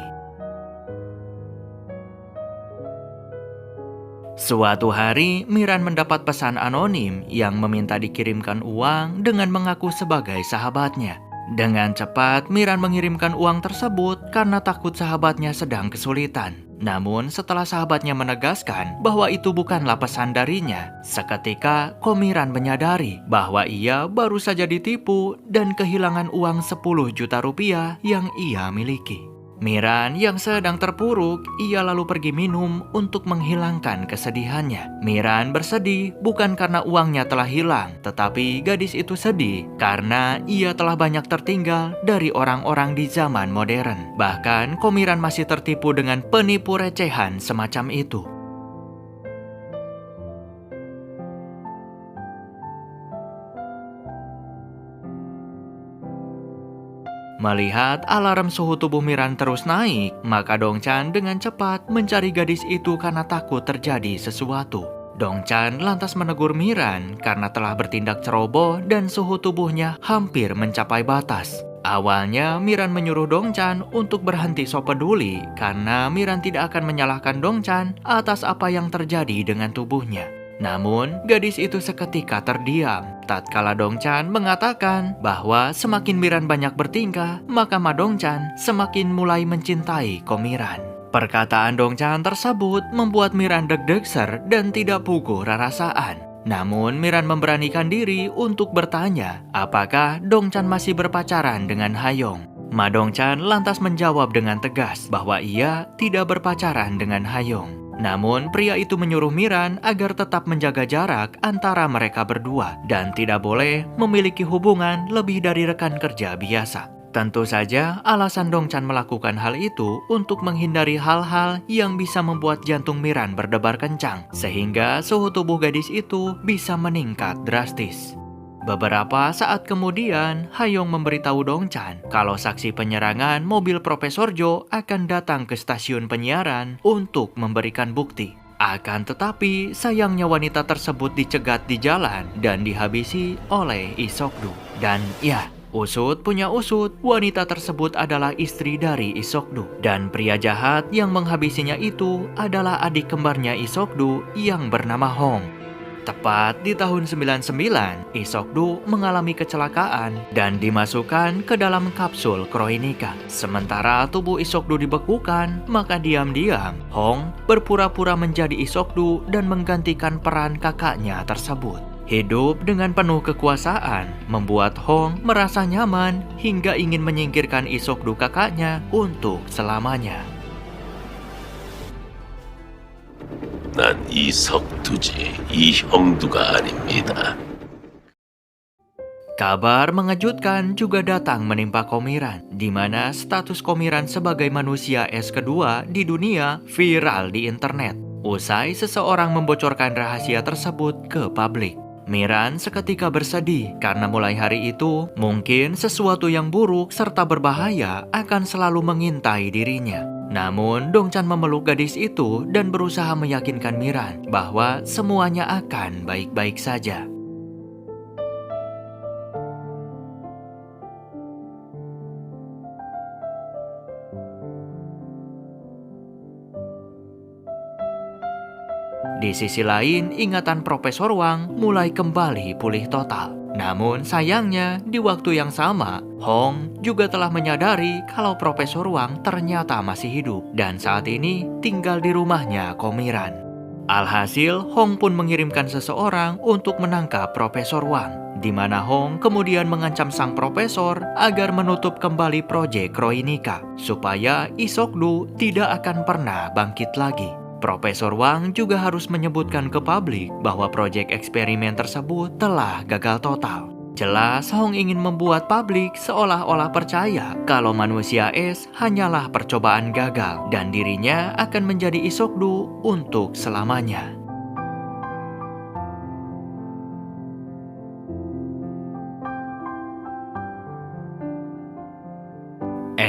Suatu hari, Miran mendapat pesan anonim yang meminta dikirimkan uang dengan mengaku sebagai sahabatnya. Dengan cepat, Miran mengirimkan uang tersebut karena takut sahabatnya sedang kesulitan. Namun setelah sahabatnya menegaskan bahwa itu bukanlah pesan darinya, seketika Komiran menyadari bahwa ia baru saja ditipu dan kehilangan uang 10 juta rupiah yang ia miliki. Miran yang sedang terpuruk, ia lalu pergi minum untuk menghilangkan kesedihannya. Miran bersedih bukan karena uangnya telah hilang, tetapi gadis itu sedih karena ia telah banyak tertinggal dari orang-orang di zaman modern. Bahkan Komiran masih tertipu dengan penipu recehan semacam itu. Melihat alarm suhu tubuh Miran terus naik, maka Dongchan dengan cepat mencari gadis itu karena takut terjadi sesuatu. Dongchan lantas menegur Miran karena telah bertindak ceroboh dan suhu tubuhnya hampir mencapai batas. Awalnya Miran menyuruh Dongchan untuk berhenti sok peduli karena Miran tidak akan menyalahkan Dongchan atas apa yang terjadi dengan tubuhnya. Namun, gadis itu seketika terdiam tatkala Dongchan mengatakan bahwa semakin Miran banyak bertingkah, maka Ma Dongchan semakin mulai mencintai Komiran. Perkataan Dongchan tersebut membuat Miran deg-degser dan tidak puguh rarasaan. Namun, Miran memberanikan diri untuk bertanya apakah Dongchan masih berpacaran dengan Hayong. Ma Dongchan lantas menjawab dengan tegas bahwa ia tidak berpacaran dengan Hayong. Namun, pria itu menyuruh Miran agar tetap menjaga jarak antara mereka berdua dan tidak boleh memiliki hubungan lebih dari rekan kerja biasa. Tentu saja, alasan Dongchan melakukan hal itu untuk menghindari hal-hal yang bisa membuat jantung Miran berdebar kencang, sehingga suhu tubuh gadis itu bisa meningkat drastis. Beberapa saat kemudian, Hayong memberitahu Dongchan kalau saksi penyerangan mobil Profesor Jo akan datang ke stasiun penyiaran untuk memberikan bukti. Akan tetapi, sayangnya wanita tersebut dicegat di jalan dan dihabisi oleh Lee Sok-du. Dan ya, usut punya usut, wanita tersebut adalah istri dari Lee Sok-du. Dan pria jahat yang menghabisinya itu adalah adik kembarnya Lee Sok-du yang bernama Hong. Tepat di tahun 99, Lee Sok-du mengalami kecelakaan dan dimasukkan ke dalam kapsul kronika. Sementara tubuh Lee Sok-du dibekukan, maka diam-diam Hong berpura-pura menjadi Lee Sok-du dan menggantikan peran kakaknya tersebut. Hidup dengan penuh kekuasaan membuat Hong merasa nyaman hingga ingin menyingkirkan Lee Sok-du kakaknya untuk selamanya. 난 이석두지 이형두가 아닙니다. Kabar mengejutkan juga datang menimpa Komiran, di mana status Komiran sebagai manusia es kedua di dunia viral di internet. Usai seseorang membocorkan rahasia tersebut ke publik, Miran seketika bersedih karena mulai hari itu mungkin sesuatu yang buruk serta berbahaya akan selalu mengintai dirinya. Namun, Dongchan memeluk gadis itu dan berusaha meyakinkan Miran bahwa semuanya akan baik-baik saja. Di sisi lain, ingatan Profesor Wang mulai kembali pulih total. Namun sayangnya, di waktu yang sama, Hong juga telah menyadari kalau Profesor Wang ternyata masih hidup dan saat ini tinggal di rumahnya Komiran. Alhasil, Hong pun mengirimkan seseorang untuk menangkap Profesor Wang, di mana Hong kemudian mengancam sang profesor agar menutup kembali proyek Kroinika, supaya Lee Sok-du tidak akan pernah bangkit lagi. Profesor Wang juga harus menyebutkan ke publik bahwa proyek eksperimen tersebut telah gagal total. Jelas Hong ingin membuat publik seolah-olah percaya kalau manusia es hanyalah percobaan gagal dan dirinya akan menjadi Lee Sok-du untuk selamanya.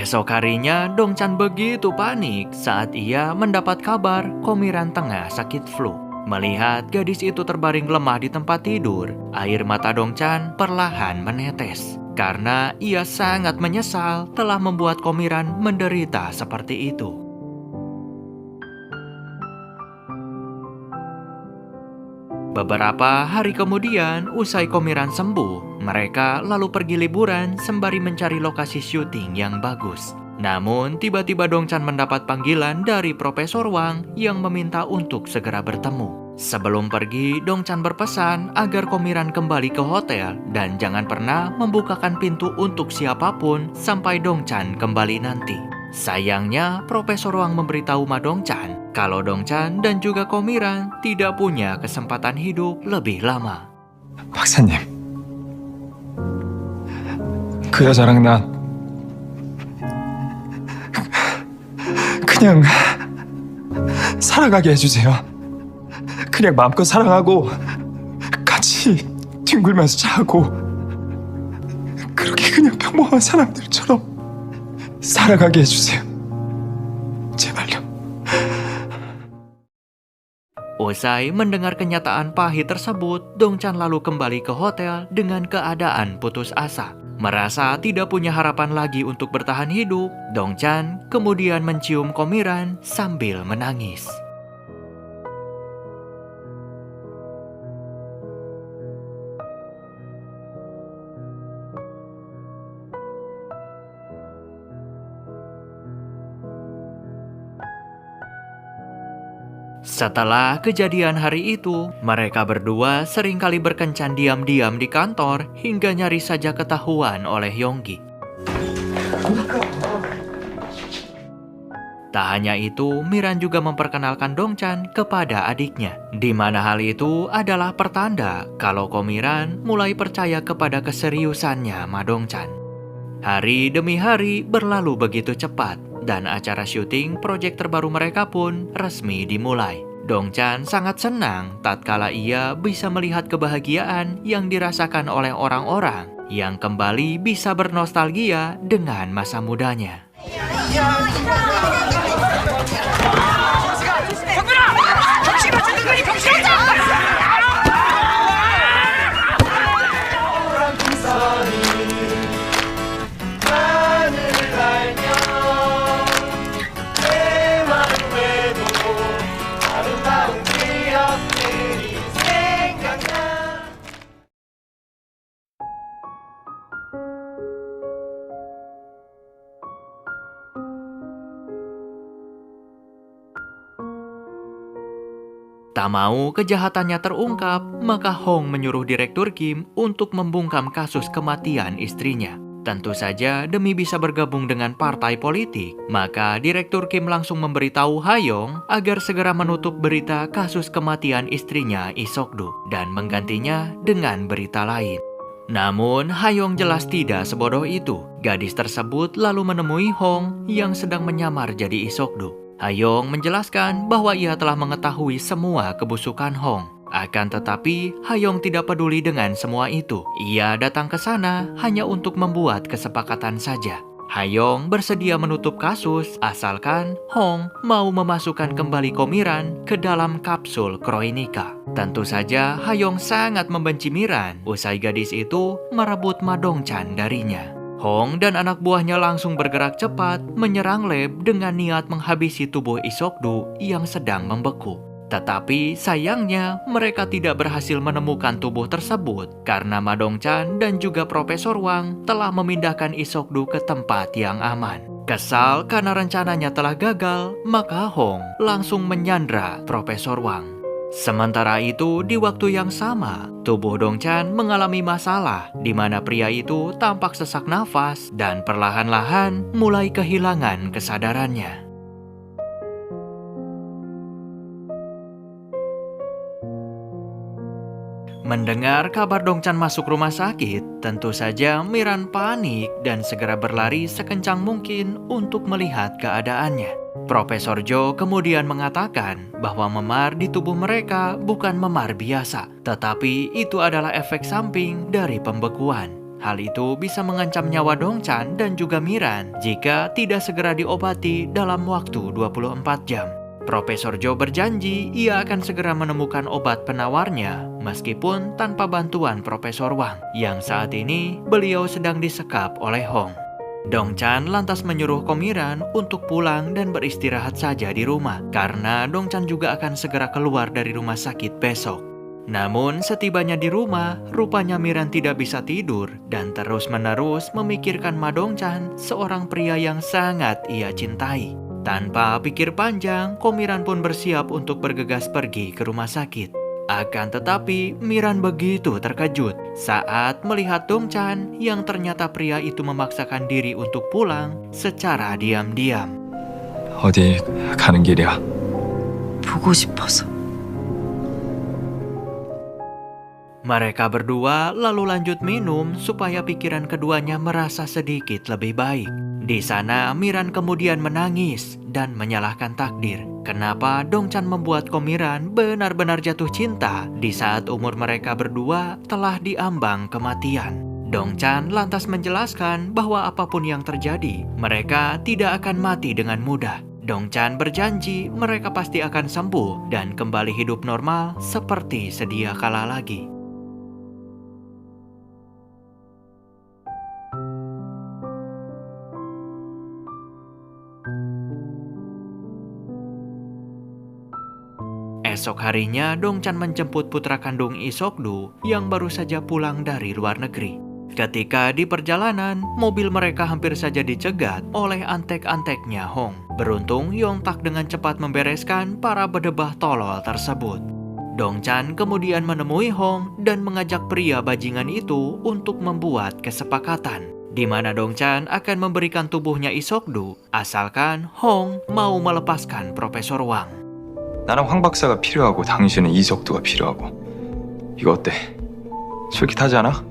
Esok harinya, Dongchan begitu panik saat ia mendapat kabar Komiran tengah sakit flu. Melihat gadis itu terbaring lemah di tempat tidur, air mata Dongchan perlahan menetes. Karena ia sangat menyesal telah membuat Komiran menderita seperti itu. Beberapa hari kemudian, usai Komiran sembuh, mereka lalu pergi liburan sembari mencari lokasi syuting yang bagus. Namun, tiba-tiba Dongchan mendapat panggilan dari Profesor Wang yang meminta untuk segera bertemu. Sebelum pergi, Dongchan berpesan agar Komiran kembali ke hotel dan jangan pernah membukakan pintu untuk siapapun sampai Dongchan kembali nanti. Sayangnya, Profesor Wang memberitahu Ma Dongchan kalau Dongchan dan juga Komiran tidak punya kesempatan hidup lebih lama. 박사님, 그 여자랑 나 그냥 살아가게 해주세요. 그냥 마음껏 사랑하고 같이 뒹굴면서 자고 그렇게 그냥 평범한 사람들처럼 살아가게 해주세요. 제발요. Usai mendengar kenyataan pahit tersebut, Dongchan lalu kembali ke hotel dengan keadaan putus asa. Merasa tidak punya harapan lagi untuk bertahan hidup, Dongchan kemudian mencium Komiran sambil menangis. Setelah kejadian hari itu, mereka berdua seringkali berkencan diam-diam di kantor hingga nyaris saja ketahuan oleh Yonggi. Tak hanya itu, Miran juga memperkenalkan Dongchan kepada adiknya, di mana hal itu adalah pertanda kalau Komiran mulai percaya kepada keseriusannya Ma Dongchan. Hari demi hari berlalu begitu cepat, dan acara syuting proyek terbaru mereka pun resmi dimulai. Dongchan sangat senang tatkala ia bisa melihat kebahagiaan yang dirasakan oleh orang-orang yang kembali bisa bernostalgia dengan masa mudanya. Tak mau kejahatannya terungkap, maka Hong menyuruh Direktur Kim untuk membungkam kasus kematian istrinya. Tentu saja demi bisa bergabung dengan partai politik, maka Direktur Kim langsung memberitahu Hayong agar segera menutup berita kasus kematian istrinya Lee Sok-du dan menggantinya dengan berita lain. Namun, Hayong jelas tidak sebodoh itu. Gadis tersebut lalu menemui Hong yang sedang menyamar jadi Lee Sok-du. Hayong menjelaskan bahwa ia telah mengetahui semua kebusukan Hong. Akan tetapi, Hayong tidak peduli dengan semua itu. Ia datang ke sana hanya untuk membuat kesepakatan saja. Hayong bersedia menutup kasus asalkan Hong mau memasukkan kembali Komiran ke dalam kapsul Kronika. Tentu saja Hayong sangat membenci Miran usai gadis itu merebut Ma Dongchan darinya. Hong dan anak buahnya langsung bergerak cepat menyerang lab dengan niat menghabisi tubuh Lee Sok-du yang sedang membeku. Tetapi sayangnya mereka tidak berhasil menemukan tubuh tersebut karena Ma Dongchan dan juga Profesor Wang telah memindahkan Lee Sok-du ke tempat yang aman. Kesal karena rencananya telah gagal, maka Hong langsung menyandra Profesor Wang. Sementara itu, di waktu yang sama, tubuh Dongchan mengalami masalah di mana pria itu tampak sesak nafas dan perlahan-lahan mulai kehilangan kesadarannya. Mendengar kabar Dongchan masuk rumah sakit, tentu saja Miran panik dan segera berlari sekencang mungkin untuk melihat keadaannya. Profesor Jo kemudian mengatakan bahwa memar di tubuh mereka bukan memar biasa, tetapi itu adalah efek samping dari pembekuan. Hal itu bisa mengancam nyawa Dongchan dan juga Miran jika tidak segera diobati dalam waktu 24 jam. Profesor Jo berjanji ia akan segera menemukan obat penawarnya meskipun tanpa bantuan Profesor Wang yang saat ini beliau sedang disekap oleh Hong. Dongchan lantas menyuruh Komiran untuk pulang dan beristirahat saja di rumah karena Dongchan juga akan segera keluar dari rumah sakit besok. Namun setibanya di rumah, rupanya Miran tidak bisa tidur dan terus-menerus memikirkan Ma Dongchan, seorang pria yang sangat ia cintai. Tanpa pikir panjang, Komiran pun bersiap untuk bergegas pergi ke rumah sakit. Akan tetapi, Miran begitu terkejut saat melihat Dongchan yang ternyata pria itu memaksakan diri untuk pulang secara diam-diam. 어디 가는 길이야? 보고 싶어서. Mereka berdua lalu lanjut minum supaya pikiran keduanya merasa sedikit lebih baik. Di sana, Miran kemudian menangis dan menyalahkan takdir. Kenapa Dongchan membuat Komiran benar-benar jatuh cinta di saat umur mereka berdua telah diambang kematian. Dongchan lantas menjelaskan bahwa apapun yang terjadi, mereka tidak akan mati dengan mudah. Dongchan berjanji mereka pasti akan sembuh dan kembali hidup normal seperti sedia kala lagi. Esok harinya, Dongchan menjemput putra kandung Isokdu yang baru saja pulang dari luar negeri. Ketika di perjalanan, mobil mereka hampir saja dicegat oleh antek-anteknya Hong. Beruntung Yongtak dengan cepat membereskan para bedebah tolol tersebut. Dongchan kemudian menemui Hong dan mengajak pria bajingan itu untuk membuat kesepakatan, di mana Dongchan akan memberikan tubuhnya Isokdu asalkan Hong mau melepaskan Profesor Wang. 나는 황 박사가 필요하고 당신은 이석두가 필요하고. 이거 어때? 솔깃하지 않아?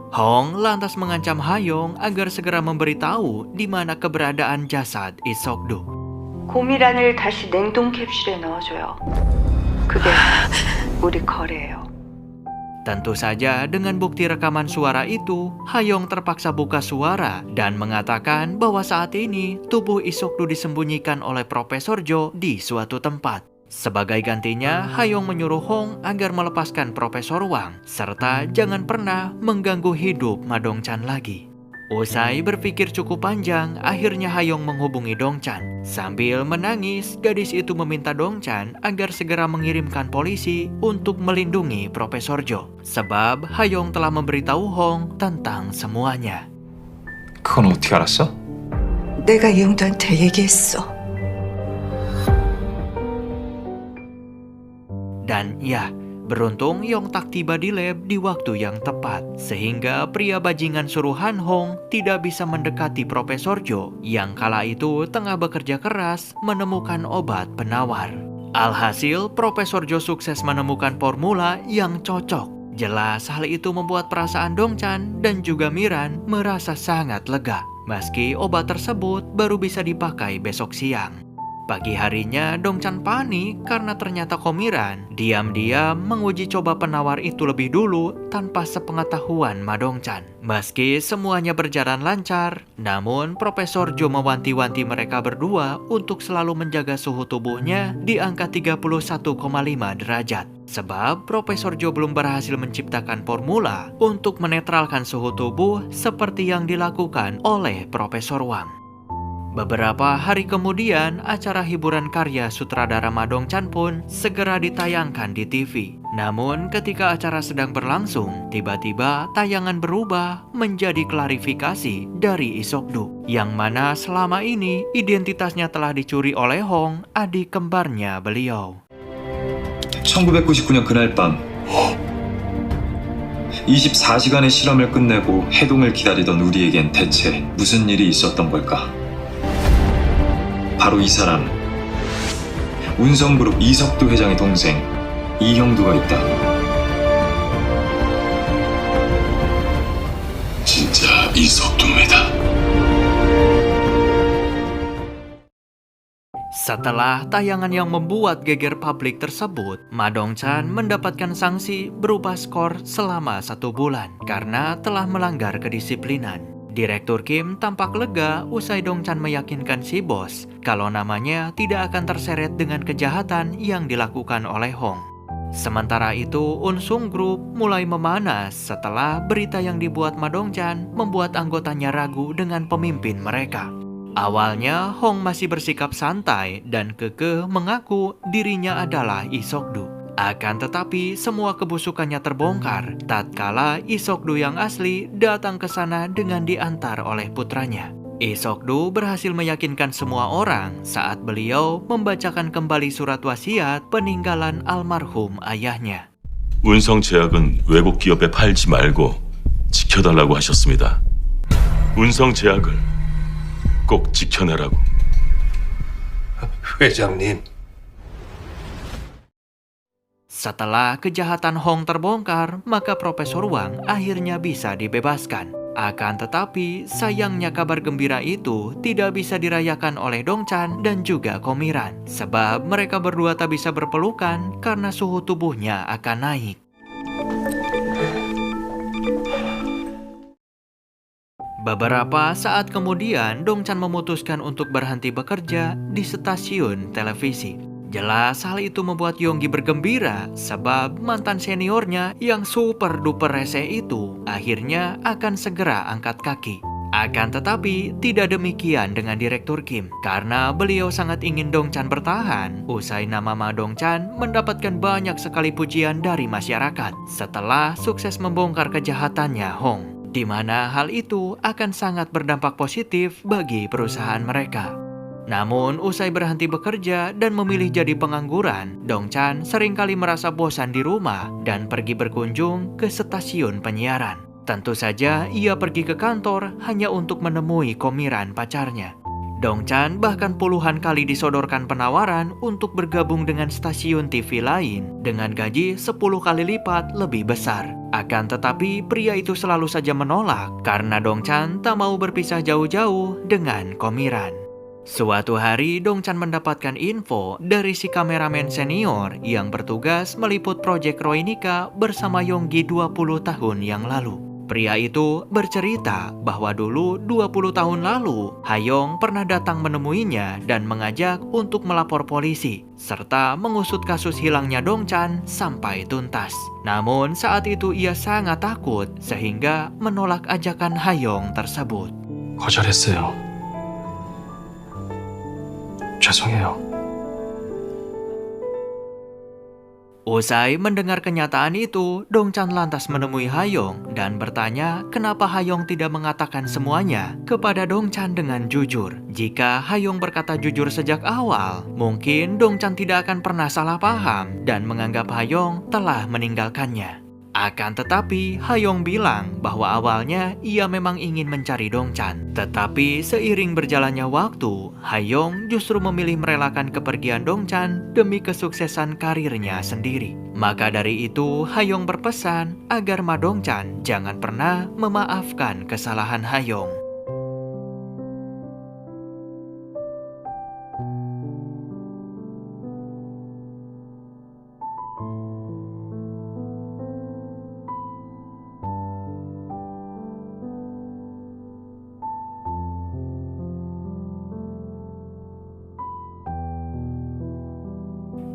Hong lantas mengancam Hayong agar segera memberitahu di mana keberadaan jasad Isokdu. 고미란을 다시 냉동 캡슐에 넣어줘요. 그게 우리 거래예요. Tentu saja dengan bukti rekaman suara itu, Hayong terpaksa buka suara dan mengatakan bahwa saat ini tubuh Isokdu disembunyikan oleh Profesor Jo di suatu tempat. Sebagai gantinya, Hayong menyuruh Hong agar melepaskan Profesor Wang serta jangan pernah mengganggu hidup Ma Dongchan lagi. Usai berpikir cukup panjang, akhirnya Hayong menghubungi Dongchan. Sambil menangis, gadis itu meminta Dongchan agar segera mengirimkan polisi untuk melindungi Profesor Jo. Sebab Hayong telah memberitahu Hong tentang semuanya. 그건 어떻게 알았어? 내가 이영도한테 얘기했어. Dan ya, beruntung Yongtak tiba di lab di waktu yang tepat, sehingga pria bajingan suruhan Hong tidak bisa mendekati Profesor Jo yang kala itu tengah bekerja keras menemukan obat penawar. Alhasil, Profesor Jo sukses menemukan formula yang cocok. Jelas hal itu membuat perasaan Dongchan dan juga Miran merasa sangat lega, meski obat tersebut baru bisa dipakai besok siang. Pagi harinya, Dongchan panik karena ternyata Komiran diam-diam menguji coba penawar itu lebih dulu tanpa sepengetahuan Ma Dongchan. Meski semuanya berjalan lancar, namun Profesor Jo mewanti-wanti mereka berdua untuk selalu menjaga suhu tubuhnya di angka 31,5 derajat. Sebab Profesor Jo belum berhasil menciptakan formula untuk menetralkan suhu tubuh seperti yang dilakukan oleh Profesor Wang. Beberapa hari kemudian, acara hiburan karya sutradara Ma Dongchan pun segera ditayangkan di TV. Namun ketika acara sedang berlangsung, tiba-tiba tayangan berubah menjadi klarifikasi dari Isokdu, yang mana selama ini identitasnya telah dicuri oleh Hong, adik kembarnya beliau. 1999년 그날 밤 24시간의 실험을 끝내고 해동을 기다리던 우리에겐 대체 무슨 일이 있었던 걸까? 바로 이 사람, 운성그룹 이석두 회장의 동생 이형두가 있다. 진짜 이석두입니다. Setelah tayangan yang membuat geger publik tersebut, Ma Dong-chan mendapatkan sanksi berupa skor selama 1 bulan karena telah melanggar kedisiplinan. Direktur Kim tampak lega usai Dong-chan meyakinkan si bos kalau namanya tidak akan terseret dengan kejahatan yang dilakukan oleh Hong. Sementara itu, Unsung Group mulai memanas setelah berita yang dibuat Ma Dong-chan membuat anggotanya ragu dengan pemimpin mereka. Awalnya, Hong masih bersikap santai dan kekeh mengaku dirinya adalah Lee Sok-du. Akan tetapi, semua kebusukannya terbongkar tatkala Lee Sok-du yang asli datang ke sana dengan diantar oleh putranya. Lee Sok-du berhasil meyakinkan semua orang saat beliau membacakan kembali surat wasiat peninggalan almarhum ayahnya. 운성제약은 외국 기업에 팔지 말고 지켜달라고 하셨습니다. 운성제약을 꼭 지켜내라고. 회장님, Setelah kejahatan Hong terbongkar, maka Profesor Wang akhirnya bisa dibebaskan. Akan tetapi, sayangnya kabar gembira itu tidak bisa dirayakan oleh Dong-chan dan juga Komiran, sebab mereka berdua tak bisa berpelukan karena suhu tubuhnya akan naik. Beberapa saat kemudian, Dong-chan memutuskan untuk berhenti bekerja di stasiun televisi. Jelas hal itu membuat Yonggi bergembira sebab mantan seniornya yang super duper rese itu akhirnya akan segera angkat kaki. Akan tetapi tidak demikian dengan Direktur Kim karena beliau sangat ingin Dong-chan bertahan usai nama Ma Dong-chan mendapatkan banyak sekali pujian dari masyarakat setelah sukses membongkar kejahatannya Hong, di mana hal itu akan sangat berdampak positif bagi perusahaan mereka. Namun, usai berhenti bekerja dan memilih jadi pengangguran, Dong-chan seringkali merasa bosan di rumah dan pergi berkunjung ke stasiun penyiaran. Tentu saja, ia pergi ke kantor hanya untuk menemui Komiran pacarnya. Dong-chan bahkan puluhan kali disodorkan penawaran untuk bergabung dengan stasiun TV lain dengan gaji 10 kali lipat lebih besar. Akan tetapi, pria itu selalu saja menolak karena Dong-chan tak mau berpisah jauh-jauh dengan Komiran. Suatu hari, Dong-chan mendapatkan info dari si kameramen senior yang bertugas meliput proyek Roinika bersama Yonggi 20 tahun yang lalu. Pria itu bercerita bahwa dulu 20 tahun lalu, Hayong pernah datang menemuinya dan mengajak untuk melapor polisi, serta mengusut kasus hilangnya Dong-chan sampai tuntas. Namun saat itu ia sangat takut sehingga menolak ajakan Hayong tersebut. 거절했어요. 죄송해요. Usai mendengar kenyataan itu, Dong-chan lantas menemui Hayong dan bertanya kenapa Hayong tidak mengatakan semuanya kepada Dong-chan dengan jujur. Jika Hayong berkata jujur sejak awal, mungkin Dong-chan tidak akan pernah salah paham dan menganggap Hayong telah meninggalkannya. Akan tetapi, Hayong bilang bahwa awalnya ia memang ingin mencari Dong-chan. Tetapi seiring berjalannya waktu, Hayong justru memilih merelakan kepergian Dong-chan demi kesuksesan karirnya sendiri. Maka dari itu, Hayong berpesan agar Ma Dong-chan jangan pernah memaafkan kesalahan Hayong.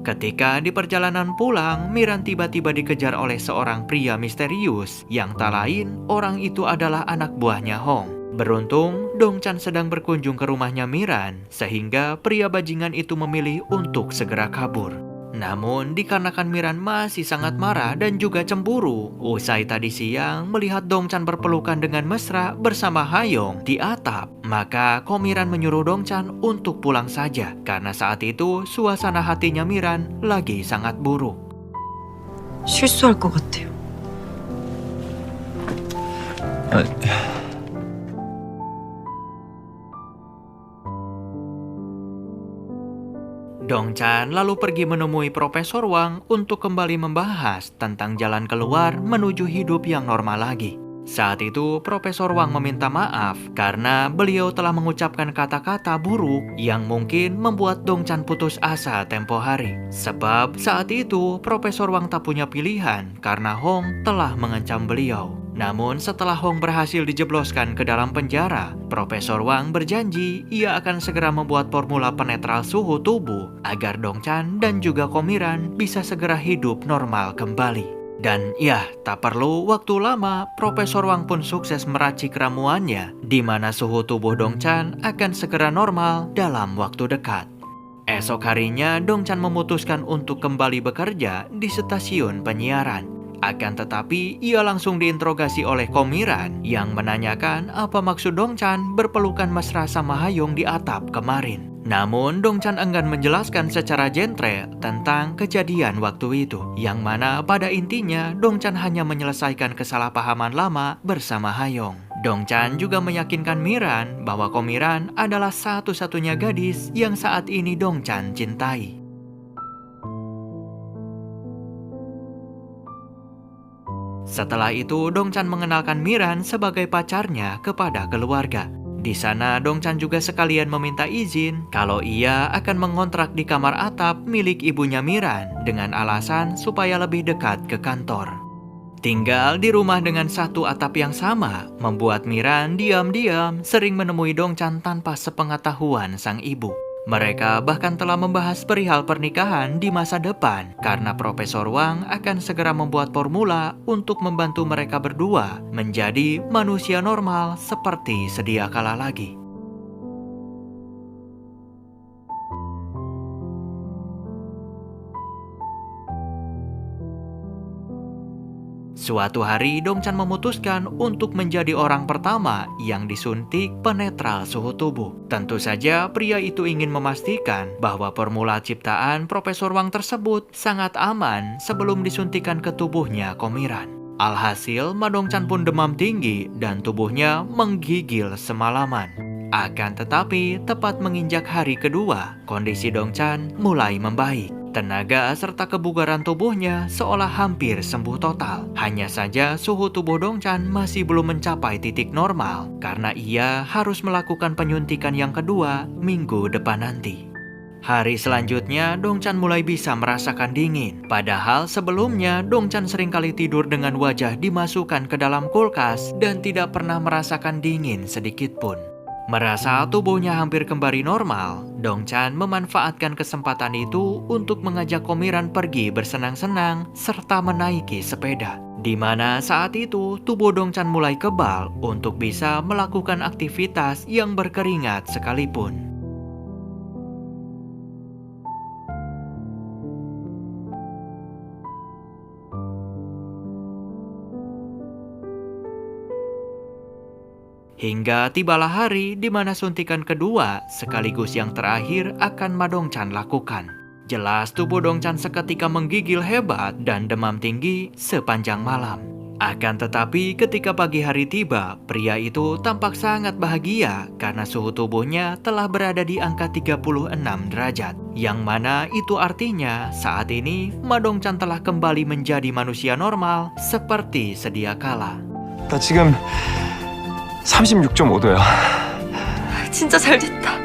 Ketika di perjalanan pulang, Miran tiba-tiba dikejar oleh seorang pria misterius yang tak lain orang itu adalah anak buahnya Hong. Beruntung, Dong-chan sedang berkunjung ke rumahnya Miran sehingga pria bajingan itu memilih untuk segera kabur. Namun dikarenakan Miran masih sangat marah dan juga cemburu, usai tadi siang melihat Dong-chan berpelukan dengan mesra bersama Hayong di atap, maka Komiran menyuruh Dong-chan untuk pulang saja karena saat itu suasana hatinya Miran lagi sangat buruk. 실수할 것 같아요. Dong-chan lalu pergi menemui Profesor Wang untuk kembali membahas tentang jalan keluar menuju hidup yang normal lagi. Saat itu, Profesor Wang meminta maaf karena beliau telah mengucapkan kata-kata buruk yang mungkin membuat Dongchan putus asa tempo hari. Sebab saat itu, Profesor Wang tak punya pilihan karena Hong telah mengancam beliau. Namun setelah Hong berhasil dijebloskan ke dalam penjara, Profesor Wang berjanji ia akan segera membuat formula penetral suhu tubuh agar Dongchan dan juga Komiran bisa segera hidup normal kembali. Dan ya, tak perlu waktu lama, Profesor Wang pun sukses meracik ramuannya, di mana suhu tubuh Dongchan akan segera normal dalam waktu dekat. Esok harinya, Dongchan memutuskan untuk kembali bekerja di stasiun penyiaran. Akan tetapi, ia langsung diinterogasi oleh Komiran yang menanyakan apa maksud Dongchan berpelukan mesra sama Hayong di atap kemarin. Namun, Dongchan enggan menjelaskan secara jentre tentang kejadian waktu itu, yang mana pada intinya Dongchan hanya menyelesaikan kesalahpahaman lama bersama Hayong. Dongchan juga meyakinkan Miran bahwa Komiran adalah satu-satunya gadis yang saat ini Dongchan cintai. Setelah itu, Dongchan mengenalkan Miran sebagai pacarnya kepada keluarga. Di sana, Dongchan juga sekalian meminta izin kalau ia akan mengontrak di kamar atap milik ibunya Miran dengan alasan supaya lebih dekat ke kantor. Tinggal di rumah dengan satu atap yang sama membuat Miran diam-diam sering menemui Dongchan tanpa sepengetahuan sang ibu. Mereka bahkan telah membahas perihal pernikahan di masa depan karena Profesor Wang akan segera membuat formula untuk membantu mereka berdua menjadi manusia normal seperti sedia kala lagi. Suatu hari, Dongchan memutuskan untuk menjadi orang pertama yang disuntik penetral suhu tubuh. Tentu saja, pria itu ingin memastikan bahwa formula ciptaan Profesor Wang tersebut sangat aman sebelum disuntikan ke tubuhnya Komiran. Alhasil, Dongchan pun demam tinggi dan tubuhnya menggigil semalaman. Akan tetapi, tepat menginjak hari kedua, kondisi Dongchan mulai membaik. Tenaga serta kebugaran tubuhnya seolah hampir sembuh total. Hanya saja suhu tubuh Dongchan masih belum mencapai titik normal karena ia harus melakukan penyuntikan yang kedua minggu depan nanti. Hari selanjutnya, Dongchan mulai bisa merasakan dingin. Padahal sebelumnya, Dongchan seringkali tidur dengan wajah dimasukkan ke dalam kulkas dan tidak pernah merasakan dingin sedikit pun. Merasa tubuhnya hampir kembali normal, Dongchan memanfaatkan kesempatan itu untuk mengajak Komiran pergi bersenang-senang serta menaiki sepeda. Di mana saat itu tubuh Dongchan mulai kebal untuk bisa melakukan aktivitas yang berkeringat sekalipun. Hingga tibalah hari di mana suntikan kedua sekaligus yang terakhir akan Dongchan lakukan. Jelas tubuh Dongchan seketika menggigil hebat dan demam tinggi sepanjang malam. Akan tetapi ketika pagi hari tiba, pria itu tampak sangat bahagia karena suhu tubuhnya telah berada di angka 36 derajat. Yang mana itu artinya saat ini Dongchan telah kembali menjadi manusia normal seperti sedia kala. 나 지금 36.5도야. 진짜 잘 됐다.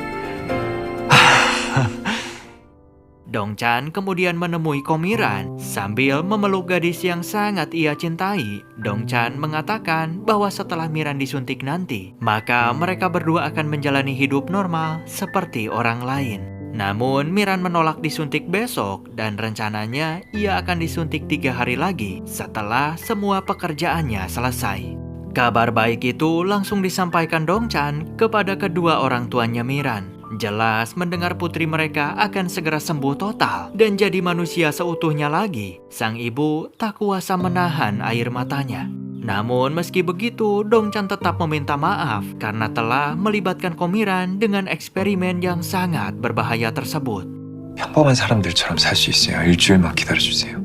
Dongchan kemudian menemui Komiran sambil memeluk gadis yang sangat ia cintai. Dongchan mengatakan bahwa setelah Miran disuntik nanti, maka mereka berdua akan menjalani hidup normal seperti orang lain. Namun Miran menolak disuntik besok dan rencananya ia akan disuntik 3 hari lagi setelah semua pekerjaannya selesai. Kabar baik itu langsung disampaikan Dongchan kepada kedua orang tuanya Miran. Jelas mendengar putri mereka akan segera sembuh total dan jadi manusia seutuhnya lagi. Sang ibu tak kuasa menahan air matanya. Namun meski begitu, Dongchan tetap meminta maaf karena telah melibatkan Komiran dengan eksperimen yang sangat berbahaya tersebut. 평범한 사람들처럼 살 수 있어요. 일주일만 기다려주세요.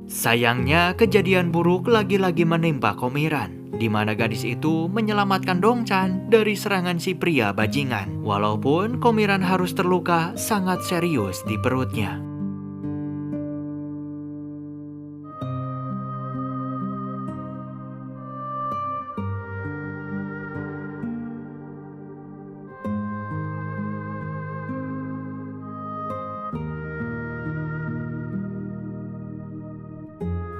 Sayangnya, kejadian buruk lagi-lagi menimpa Komiran, di mana gadis itu menyelamatkan Dongchan dari serangan si pria bajingan. Walaupun Komiran harus terluka sangat serius di perutnya.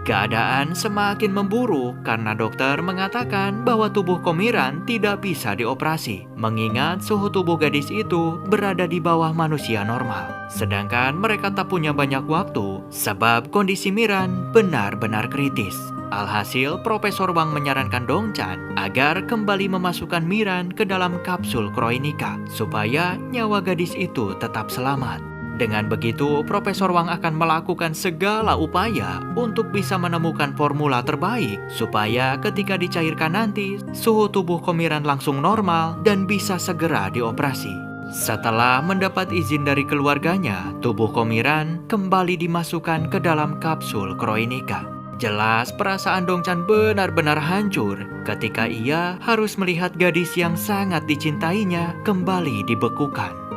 Keadaan semakin memburuk karena dokter mengatakan bahwa tubuh Komiran tidak bisa dioperasi, mengingat suhu tubuh gadis itu berada di bawah manusia normal. Sedangkan mereka tak punya banyak waktu sebab kondisi Miran benar-benar kritis. Alhasil, Profesor Wang menyarankan Dongchan agar kembali memasukkan Miran ke dalam kapsul Kronika supaya nyawa gadis itu tetap selamat. Dengan begitu, Profesor Wang akan melakukan segala upaya untuk bisa menemukan formula terbaik supaya ketika dicairkan nanti, suhu tubuh Komiran langsung normal dan bisa segera dioperasi. Setelah mendapat izin dari keluarganya, tubuh Komiran kembali dimasukkan ke dalam kapsul Kronika. Jelas perasaan Dongchan benar-benar hancur ketika ia harus melihat gadis yang sangat dicintainya kembali dibekukan.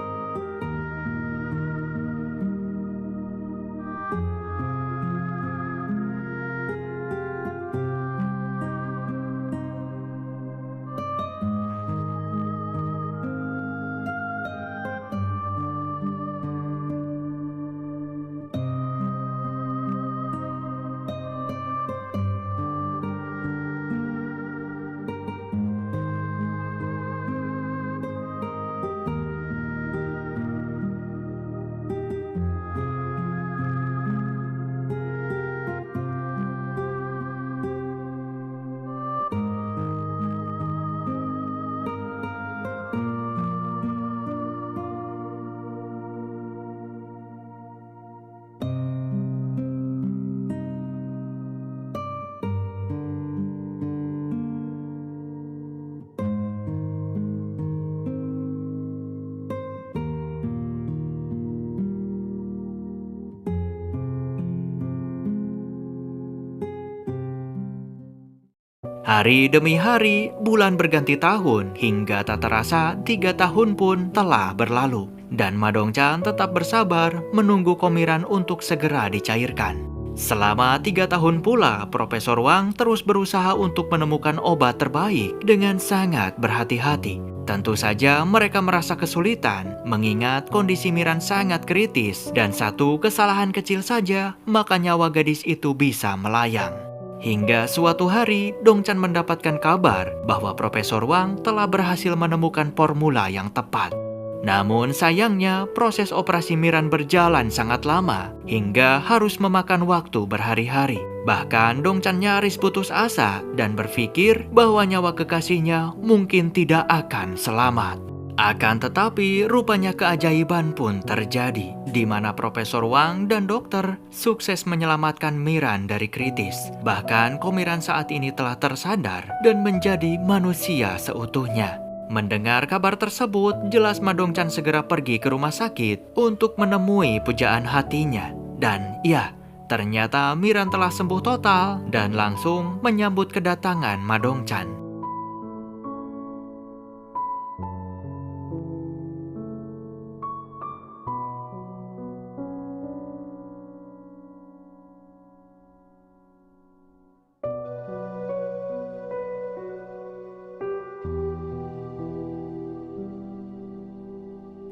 Hari demi hari, bulan berganti tahun, hingga tak terasa 3 tahun pun telah berlalu. Dan Ma Dongchan tetap bersabar menunggu Komiran untuk segera dicairkan. Selama 3 tahun pula, Profesor Wang terus berusaha untuk menemukan obat terbaik dengan sangat berhati-hati. Tentu saja mereka merasa kesulitan, mengingat kondisi Miran sangat kritis, dan satu kesalahan kecil saja, maka nyawa gadis itu bisa melayang. Hingga suatu hari, Dongchan mendapatkan kabar bahwa Profesor Wang telah berhasil menemukan formula yang tepat. Namun sayangnya, proses operasi Miran berjalan sangat lama, hingga harus memakan waktu berhari-hari. Bahkan Dongchan nyaris putus asa dan berpikir bahwa nyawa kekasihnya mungkin tidak akan selamat. Akan tetapi, rupanya keajaiban pun terjadi, di mana Profesor Wang dan dokter sukses menyelamatkan Miran dari kritis. Bahkan Komiran saat ini telah tersadar dan menjadi manusia seutuhnya. Mendengar kabar tersebut, jelas Ma Dongchan segera pergi ke rumah sakit untuk menemui pujaan hatinya. Dan ya, ternyata Miran telah sembuh total dan langsung menyambut kedatangan Ma Dongchan.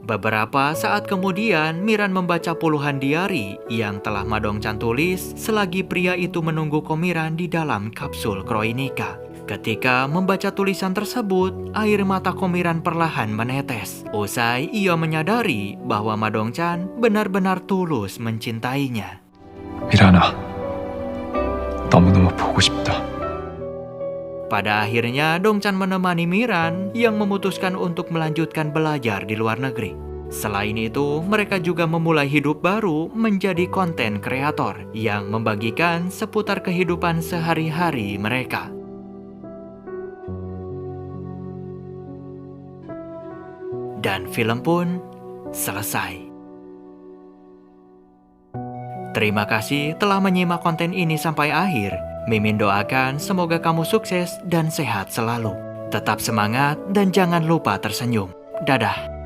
Beberapa saat kemudian, Miran membaca puluhan diari yang telah Ma Dongchan tulis selagi pria itu menunggu Komiran di dalam kapsul Kronika. Ketika membaca tulisan tersebut, air mata Komiran perlahan menetes. Usai ia menyadari bahwa Ma Dongchan benar-benar tulus mencintainya. 미란아, 너무너무 보고 싶다. Pada akhirnya, Dongchan menemani Miran yang memutuskan untuk melanjutkan belajar di luar negeri. Selain itu, mereka juga memulai hidup baru menjadi konten kreator yang membagikan seputar kehidupan sehari-hari mereka. Dan film pun selesai. Terima kasih telah menyimak konten ini sampai akhir. Mimin doakan semoga kamu sukses dan sehat selalu. Tetap semangat dan jangan lupa tersenyum. Dadah.